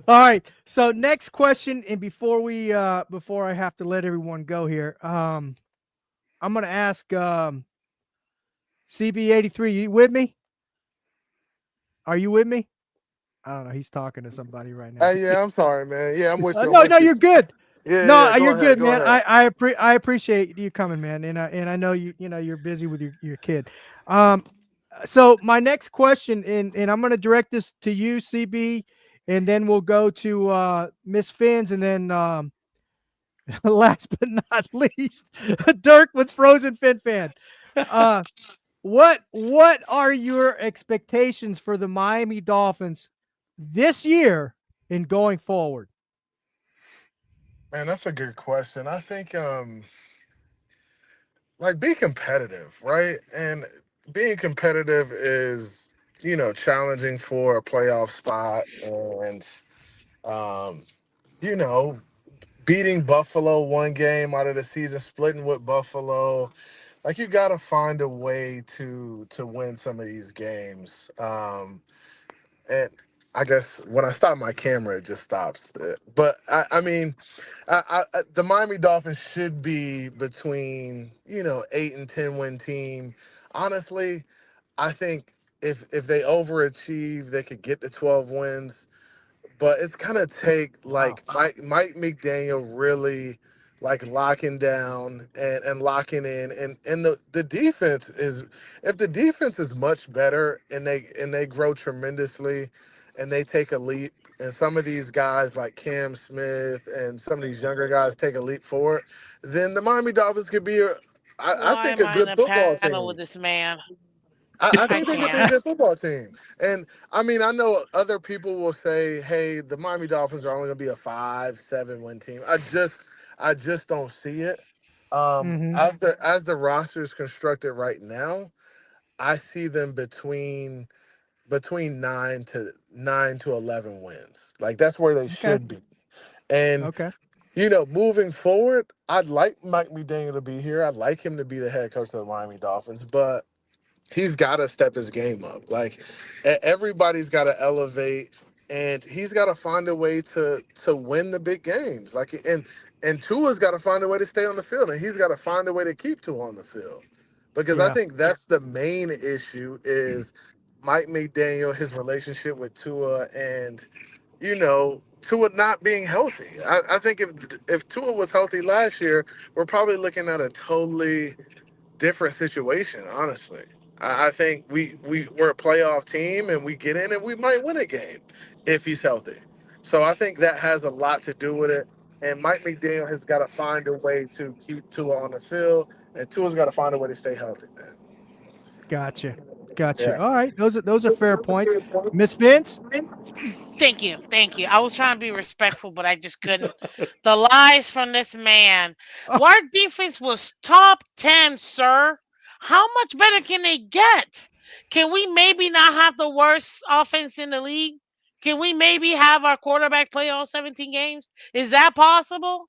All right. So next question, and before I have to let everyone go here, I'm gonna ask CB83. You with me? Are you with me? I don't know. He's talking to somebody right now. Hey, yeah, I'm sorry, man. Yeah, I'm with you. I'm No, with you. you're good. Yeah, No, yeah. Go you're ahead. good, Go man. ahead. I appreciate you coming, man, and I know you're busy with your kid. So my next question, and I'm gonna direct this to you, CB, and then we'll go to Miss Phins, and then last but not least, Dirk with Frozen Fin Fan. Uh, what are your expectations for the Miami Dolphins this year and going forward? Man, that's a good question. I think like be competitive, right? And being competitive is, challenging for a playoff spot and um, you know, beating Buffalo one game out of the season, splitting with Buffalo. Like you got to find a way to win some of these games. And I guess when I stop my camera, it just stops. But I mean, the Miami Dolphins should be between 8 and 10 win team. Honestly, I think if they overachieve, they could get to 12 wins, but it's gonna take Wow. like Mike McDaniel really like locking down and locking in, and the defense is, if the defense is much better and they grow tremendously and they take a leap, and some of these guys like Cam Smith and some of these younger guys take a leap forward, then the Miami Dolphins could be I Why think am a I in good a football panel with team. this man? I I think they could be a can't. good football team. And I mean, I know other people will say, "Hey, the Miami Dolphins are only going to be a 5-7 win team." I just don't see it. Mm-hmm. As the roster is constructed right now, I see them between 9 to 11 wins. Like that's where they Okay. should be. And Okay. moving forward, I'd like Mike McDaniel to be here. I'd like him to be the head coach of the Miami Dolphins, but he's got to step his game up. Like everybody's got to elevate, and he's got to find a way to win the big games. Like and Tua's got to find a way to stay on the field, and he's got to find a way to keep Tua on the field. Because I Yeah. think that's the main issue is Mike McDaniel, his relationship with Tua, and Tua not being healthy. I think if Tua was healthy last year, we're probably looking at a totally different situation, honestly. I think we're a playoff team and we get in and we might win a game if he's healthy. So I think that has a lot to do with it. And Mike McDaniel has got to find a way to keep Tua on the field, and Tua's got to find a way to stay healthy, man. Gotcha. Gotcha. Yeah. All right. Those are fair points. Miss Vince? Thank you. Thank you. I was trying to be respectful, but I just couldn't. The lies from this man. Oh, Our defense was top 10, sir. How much better can they get? Can we maybe not have the worst offense in the league? Can we maybe have our quarterback play all 17 games? Is that possible?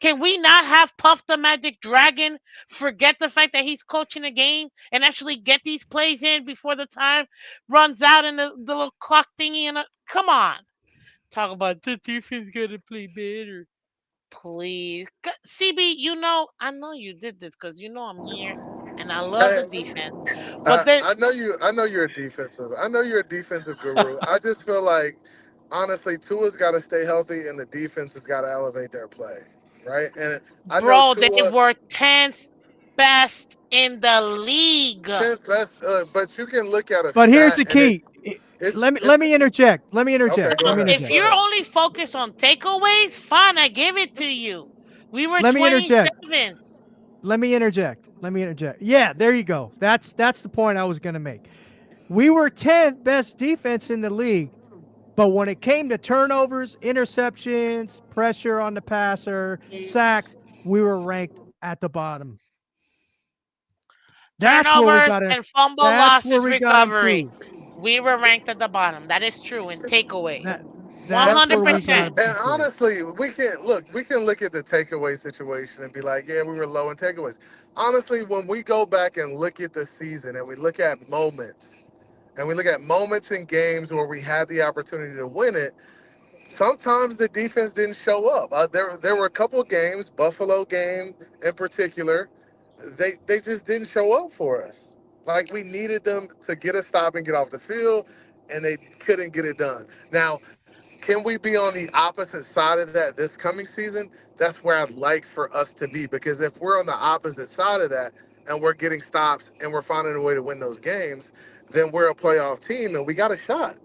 Can we not have Puff the Magic Dragon forget the fact that he's coaching a game and actually get these plays in before the time runs out and the little clock thingy? And come on. Talk about the defense got to play better. Please. CB, I know you did this because I'm here and I love the Hey, defense. But then, I know you. I know you're a defensive. I know you're a defensive guru. I just feel like, honestly, Tua's got to stay healthy, and the defense has got to elevate their play, right? And I know bro, they Tua were 10th best in the league. tenth best, but you can look at a but here's the stat, and key. Let it's me interject. Let me okay. interject. Go Let me ahead. If Go interject. you're ahead. only focused on takeaways, fine, I give it to you. We were Let me interject. 27th. Let me interject. Let me interject. Yeah, there you go. That's the point I was going to make. We were 10th best defense in the league, but when it came to turnovers, interceptions, pressure on the passer, sacks, we were ranked at the bottom. That's where we Turnovers got to and fumble that's where losses we got to recovery. improve. We were ranked at the bottom. That is true in takeaways. That that's where we got 100%. to And improve. honestly, we can look at the takeaway situation and be like, yeah, we were low in takeaways. Honestly, when we go back and look at the season and we look at moments, and we look at moments in games where we had the opportunity to win it, sometimes the defense didn't show up. There were a couple of games, Buffalo game in particular, they just didn't show up for us. Like we needed them to get a stop and get off the field, and they couldn't get it done. Now, can we be on the opposite side of that this coming season? That's where I'd like for us to be, because if we're on the opposite side of that and we're getting stops and we're finding a way to win those games, then we're a playoff team and we got a shot,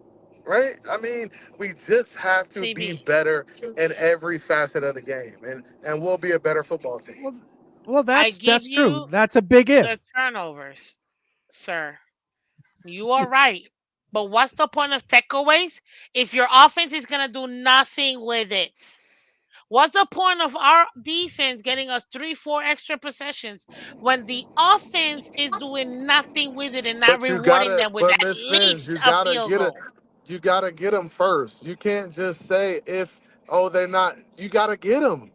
right? I mean, we just have to be CB, better in every facet of the game, and we'll be a better football team. Well, well, I give that's true. you That's a big the if. turnovers, sir. You are right. But what's the point of takeaways if your offense is going to do nothing with it? What's the point of our defense getting us three, four extra possessions when the offense is doing nothing with it and not rewarding them with But at Miss Phins, least a field goal? you gotta get them first. You can't just say if, oh, they're not. You gotta get them.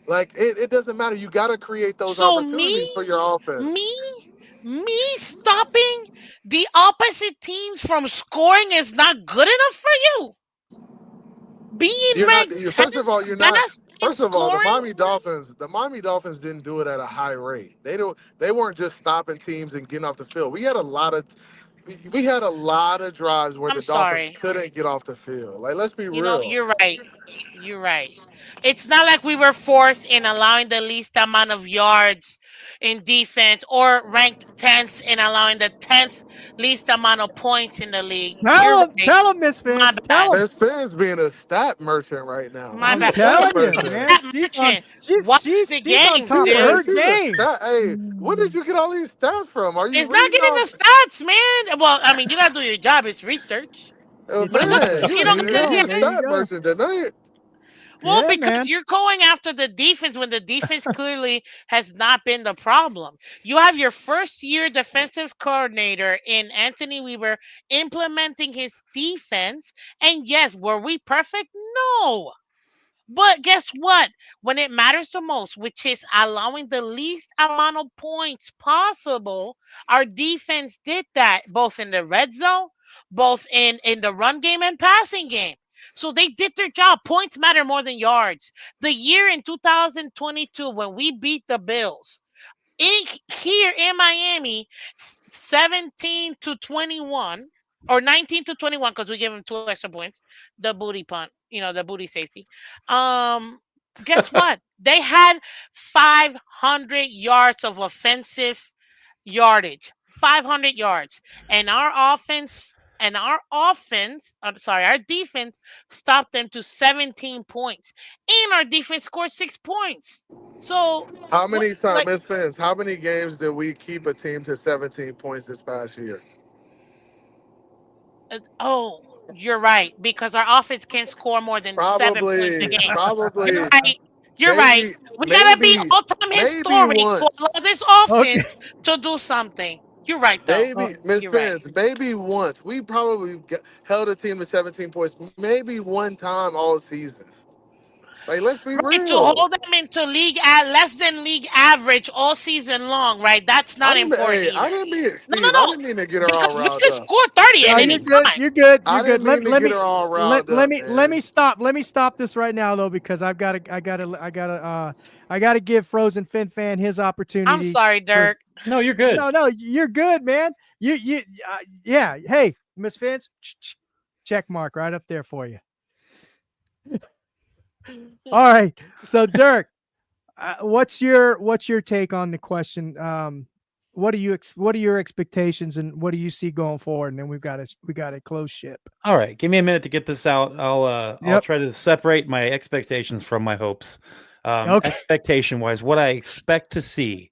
Like it doesn't matter. You gotta create those So opportunities for your offense. me, me stopping the opposite teams from scoring is not good enough for you. Being You're not. ranked First of 10th all, you're not. best in First of all, scoring. The Miami Dolphins didn't do it at a high rate. They don't. They weren't just stopping teams and getting off the field. We had a lot of drives where I'm the Dolphins sorry. couldn't get off the field. Like, let's be real. You're right. You're right. It's not like we were fourth in allowing the least amount of yards in defense or ranked 10th in allowing the 10th least amount of points in the league. You're right. Tell him, Miss My Vince. bad. Tell him. Miss Finn's being a stat merchant right now. My She's I'm a bad. stat telling What's you, merchant. man. that merchant? Watch the She's on games, top of dude. her She's a game. stat. Hey, when did you get all these stats from? Are you It's not reading getting off? the stats, man. Well, I mean, you gotta do your job. It's research. It's But Man, research. if you There don't you get go. she a There you the stat go. merchant tonight. Well, Yeah, because man. you're going after the defense when the defense clearly has not been the problem. You have your first year defensive coordinator in Anthony Weaver implementing his defense. And yes, were we perfect? No. But guess what? When it matters the most, which is allowing the least amount of points possible, our defense did that both in the red zone, both in the run game and passing game. So they did their job. Points matter more than yards. The year in 2022 when we beat the Bills, here in Miami, 17 to 21 or 19 to 21 because we gave them two extra points, the booty punt, the booty safety. Um, guess what? They had 500 yards of offensive yardage. 500 yards, and our defense stopped them to 17 points, and our defense scored 6 points. So How what? many times, Like, Miss Phins, how many games did we keep a team to 17 points this past year? oh, you're right, because our offense can't score more than 7 points a Probably, game. You're probably, right. You're right. maybe, We gotta be maybe, all-time maybe historic to once. allow this Okay. offense to do something. You're right, though. Uh, Maybe, Miss You're right. Pence, maybe once. We probably held a team to 17 points, maybe one time all season. Like, let's be Right, to real. hold them into league at less than league average all season long, right? That's I not didn't, important hey, I either. didn't mean it, No, no, Steve. I no. didn't mean to get her all Because we riled can up. score 30 at no, any you're good. time. You're good. You're I good. didn't mean to Let get me her all riled let up, me let man. me stop. Let me stop this right now though, because I gotta give Frozen Fin Fan his I'm opportunity sorry, for. Dirk. No, you're good. No, you're good, man. Yeah. Hey, Miss Vince, check mark right up there for you. All right. So, Dirk, what's your take on the question? What are your expectations and what do you see going forward? And then we got a close ship. All right, give me a minute to get this out. I'll Yep. try to separate my expectations from my hopes. Okay. Expectation wise, what I expect to see.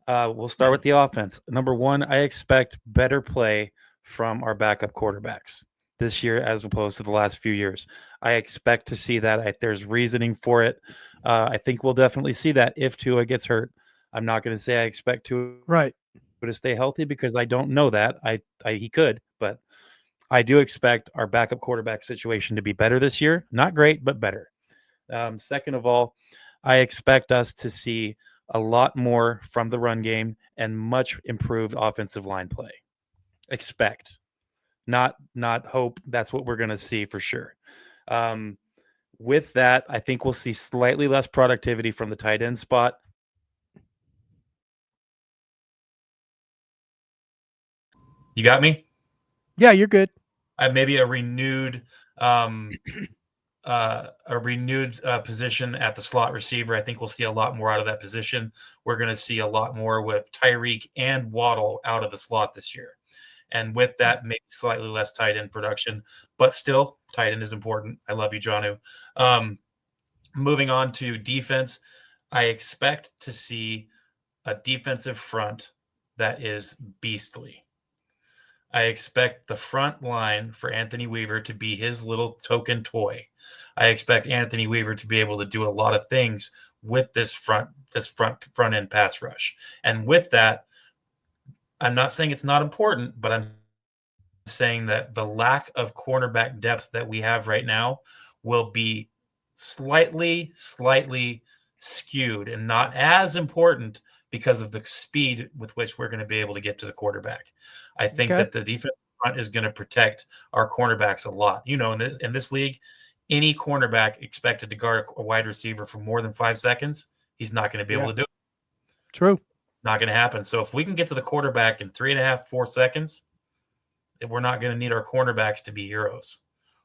We'll start with the offense. Number one, I expect better play from our backup quarterbacks this year as opposed to the last few years. I expect to see that. There's reasoning for it. I think we'll definitely see that if Tua gets hurt. I'm not going to say I expect Tua Right. to stay healthy because I don't know that. He could, but I do expect our backup quarterback situation to be better this year. Not great, but better. Second of all, I expect us to see a lot more from the run game and much improved offensive line play. Expect, not hope. That's what we're going to see for sure. Um, with that, I think we'll see slightly less productivity from the tight end spot. You got me? Yeah, you're good. Maybe um, a renewed position at the slot receiver. I think we'll see a lot more out of that position. We're going to see a lot more with Tyreek and Waddle out of the slot this year. And with that, maybe slightly less tight end production, but still, tight end is important. I love you, Jonu. Moving on to defense, I expect to see a defensive front that is beastly. I expect the front line for Anthony Weaver to be his little token toy. I expect Anthony Weaver to be able to do a lot of things with this front end pass rush. And with that, I'm not saying it's not important, but I'm saying that the lack of cornerback depth that we have right now will be slightly skewed and not as important because of the speed with which we're going to be able to get to the quarterback. I think Okay. that the defense front is going to protect our cornerbacks a lot. You know, in this league, any cornerback expected to guard a wide receiver for more than 5 seconds, he's not going to be able Yeah. to do it. True. Not going to happen. So if we can get to the quarterback in 3.5, 4 seconds, we're not going to need our cornerbacks to be heroes.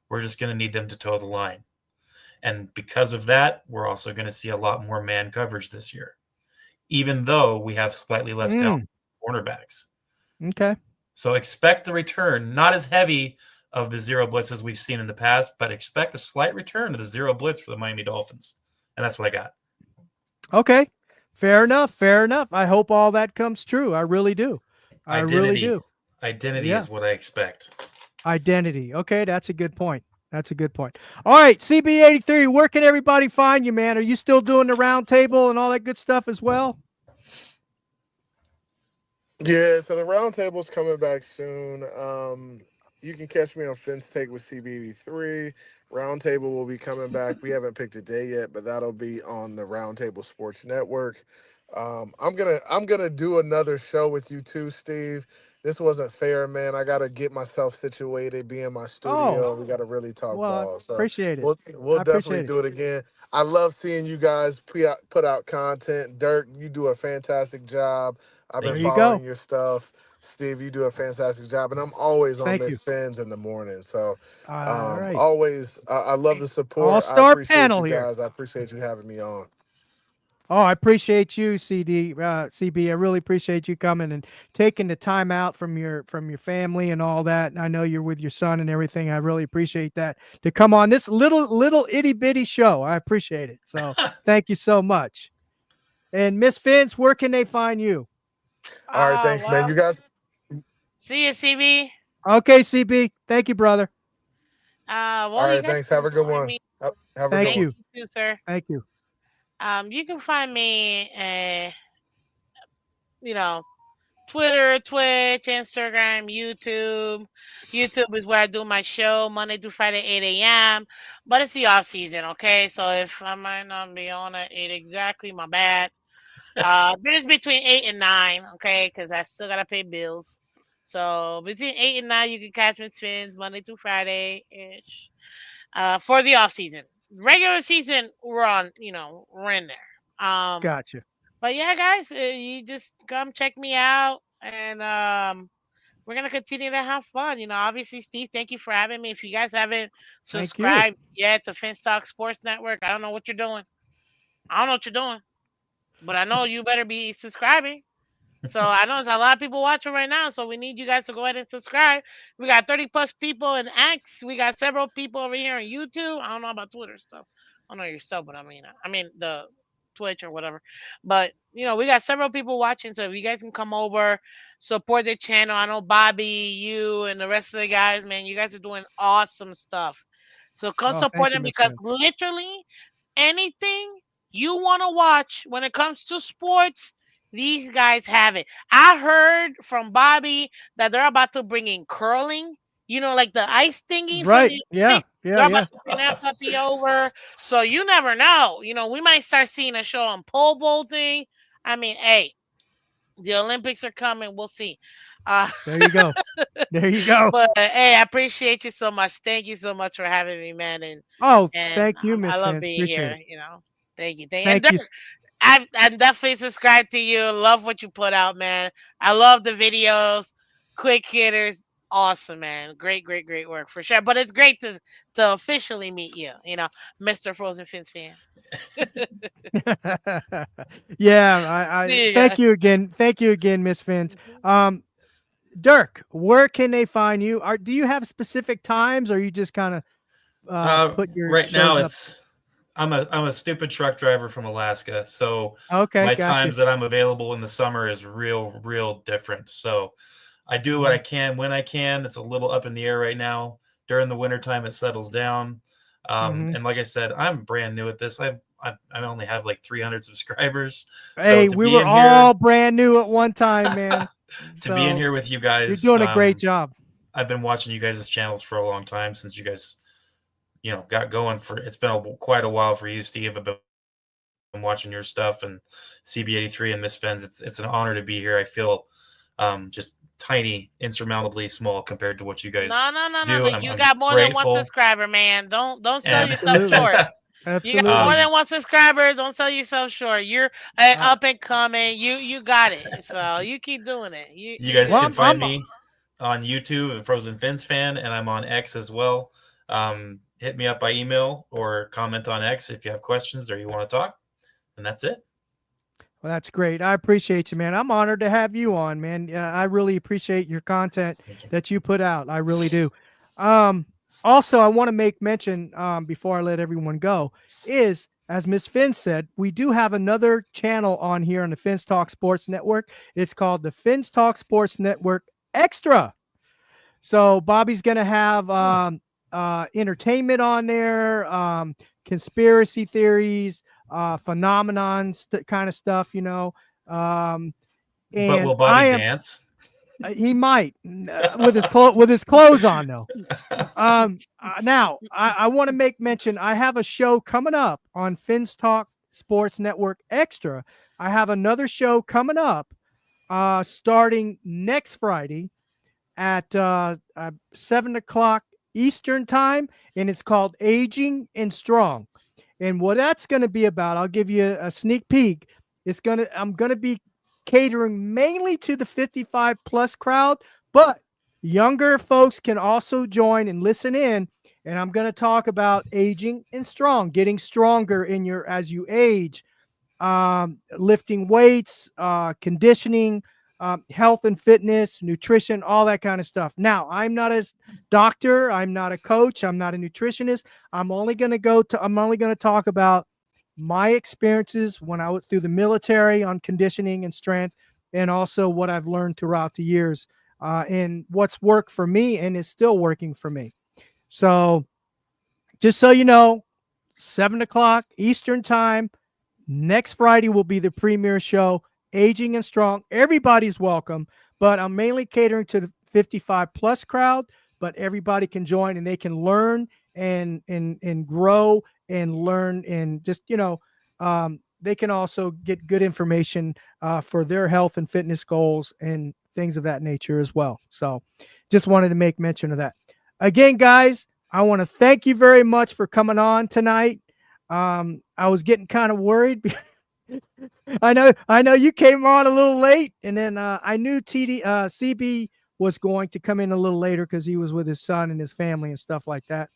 We're just going to need them to toe the line. And because of that, we're also going to see a lot more man coverage this year, even though we have slightly less talented cornerbacks. Okay. So expect the return, not as heavy of the zero blitz as we've seen in the past, but expect a slight return to the zero blitz for the Miami Dolphins. And that's what I got. Okay. Fair enough. Fair enough. I hope all that comes true. I really do. I really Identity. do. Identity Yeah. is what I expect. Identity. Okay, that's a good point. That's a good point. All right, CB83, where can everybody find you, man? Are you still doing the round table and all that good stuff as well? Yeah, so the round table's coming back soon. You can catch me on Finn's Take with CB83. Roundtable will be coming back. We haven't picked a day yet, but that'll be on the Roundtable Sports Network. I'm gonna do another show with you too, Steve. This wasn't fair, man. I gotta get myself situated, be in my Oh, studio. We gotta really talk well, I ball. So appreciate it. we'll I definitely appreciate it. do it again. I love seeing you guys put out content. Dirk, you do a fantastic job. I've been There Thank you. you following go. your stuff. Steve, you do a fantastic job, and I'm always on Thank Miss you. Phins in the morning. So, All right. always, I love the support. I All-star appreciate you panel here. guys. I appreciate you having me on. Oh, I appreciate you, CB. I really appreciate you coming and taking the time out from your family and all that. And I know you're with your son and everything. I really appreciate that to come on this little itty bitty show. I appreciate it. So thank you so much. And Miss Phins, where can they find you? All right, thanks, man. Well, You guys. see you, CB. Okay, CB. Thank you, brother. All Well, you right, guys thanks. Have can a good find one. me. Have a good Thank Thank one. you. you too, sir. Thank you. You can find me, you know, Twitter, Twitch, Instagram, YouTube. YouTube is where I do my show Monday through Friday, 8 a.m. But it's the off season, okay? So if I might not be on at 8 exactly, my bad. But it's between 8 and 9, okay? Because I still gotta pay bills. So between 8 and 9, you can catch Miss Phins Monday through Friday ish. For the off season, regular season, we're on. We're in there. Gotcha. But yeah, guys, you just come check me out, and we're gonna continue to have fun. Obviously, Steve, thank you for having me. If you guys haven't Thank you. subscribed yet to Finstock Sports Network, I don't know what you're doing. I don't know what you're doing, but I know you better be subscribing. So I know there's a lot of people watching right now, so we need you guys to go ahead and subscribe. We got 30 plus people in X. We got several people over here on YouTube. I don't know about Twitter stuff. I don't know your stuff, but I mean the Twitch or whatever. But we got several people watching, so if you guys can come over, support the channel. I know Bobby, you, and the rest of the guys, man, you guys are doing awesome stuff. So come Oh, support thank you, them Miss because Phins. literally anything you want to watch when it comes to sports, these guys have it. I heard from Bobby that they're about to bring in curling, like the ice thingy from Right. the Yeah. Olympics. Yeah. They're about Yeah. to bring that puppy over. So you never know. We might start seeing a show on pole vaulting. I mean, hey, the Olympics are coming. We'll see. Uh, There you go. There you go. but hey, I appreciate you so much. Thank you so much for having me, man. And Oh, and thank you, I Miss love Phins. being Appreciate here. it. Thank you. Thank you. And Thank you. I'm definitely subscribed to you. Love what you put out, man. I love the videos, quick hitters. Awesome, man. Great, great, great work for sure. But it's great to officially meet you, Mr. Frozen Fins fan. Yeah, I See you thank guys. you again. Thank you again, Miss Phins. Dirk, where can they find you? Do you have specific times or you just kind of put your Right now shows up? it's I'm a stupid truck driver from Alaska, so Okay, my got you. times that I'm available in the summer is real different. So I do what Mhm. I can when I can. It's a little up in the air right now. During the wintertime, it settles down. Mhm. And like I said, I'm brand new at this. I only have like 300 subscribers. So Hey, to we be were in here, all brand new at one time, man. to be in So here with you you're guys, doing a great job. I've been watching you guys' channels for a long time since you guys, got going for. It's been quite a while for you, Steve. I've been watching your stuff and CB83 and Miss Phins. It's an honor to be here. I feel just tiny, insurmountably small compared to what you guys No, no, no, no, do. no. I'm, You I'm got more than one grateful. subscriber, man. Don't sell And yourself Absolutely. short. You got more Absolutely. than one subscriber. Don't sell yourself short. You're Uh, up and coming. You got it. So you keep doing it. You you you guys well, good. can find me on YouTube, Frozen Fins fan, and I'm on X as well. Hit me up by email or comment on X if you have questions or you want to talk. And that's it. Well, that's great. I appreciate you, man. I'm honored to have you on, man. I really appreciate your content Thank you. that you put out. I really do. Um, Also, I want to make mention before I let everyone go is, as Miss Finn said, we do have another channel on here on the Fins Talk Sports Network. It's called the Fins Talk Sports Network Extra. So Bobby's going to have entertainment on there, conspiracy theories, phenomenons, kind of stuff, Um, But and will Bobby I am dance? he might with his clothes on though. Now I want to make mention. I have a show coming up on Fins Talk Sports Network Extra. I have another show coming up starting next Friday at 7 o'clock Eastern time, and it's called Aging and Strong. And what that's going to be about, I'll give you a sneak peek. I'm going to be catering mainly to the 55 plus crowd, but younger folks can also join and listen in. And I'm going to talk about aging and strong, getting stronger in your as you age, lifting weights, conditioning, health and fitness, nutrition, all that kind of stuff. Now, I'm not a doctor, I'm not a coach, I'm not a nutritionist. I'm only going to talk about my experiences when I was through the military on conditioning and strength, and also what I've learned throughout the years, and what's worked for me and is still working for me. So, just so you know, 7 o'clock Eastern time. Next Friday will be the premiere show, Aging and Strong. Everybody's welcome, but I'm mainly catering to the 55 plus crowd, but everybody can join and they can learn and grow and learn, and just, they can also get good information for their health and fitness goals and things of that nature as well. So just wanted to make mention of that. Again, guys, I want to thank you very much for coming on tonight. I was getting kind of worried. I know you came on a little late, and then I knew CB was going to come in a little later because he was with his son and his family and stuff like that.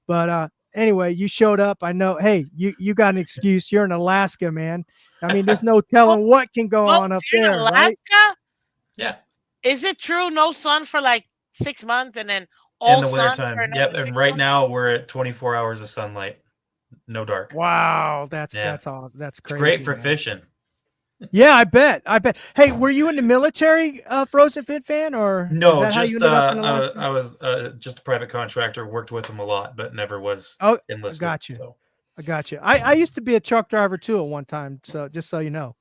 But anyway, you showed up. I know. Hey, you got an excuse. You're in Alaska, man. I mean, there's no telling what can go on up You're in there, right? Alaska? Yeah. Is it true no sun for like 6 months and then In all the sun for wintertime. another Yep. 6 And right months? now we're at 24 hours of sunlight. No dark. Wow, Yeah. that's It's crazy. great for man. fishing. Yeah, I bet. Hey, were you in the military, Frozen Fit fan, or is No, that how you just ended up in Alaska? I was just a private contractor, worked with them a lot, but never was Oh, I enlisted. got you. So I got you. I used to be a truck driver too at one time, so just so you know.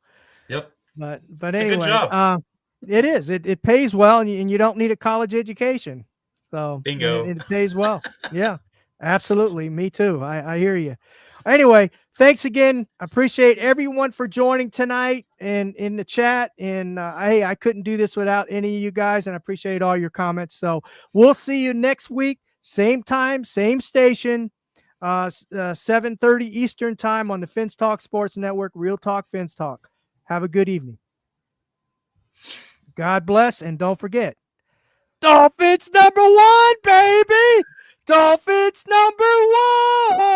yep. But It's a good anyway, job. it is. It pays well, and you don't need a college education. So Bingo. it pays well. Yeah, absolutely. Me too. I hear you. Anyway, thanks again. I appreciate everyone for joining tonight and in the chat. And hey, I couldn't do this without any of you guys, and I appreciate all your comments. So we'll see you next week, same time, same station. 7:30 Eastern time on the Fins Talk Sports Network, Real Talk Fins Talk. Have a good evening. God bless, and don't forget, Dolphins #1, baby! Dolphins #1!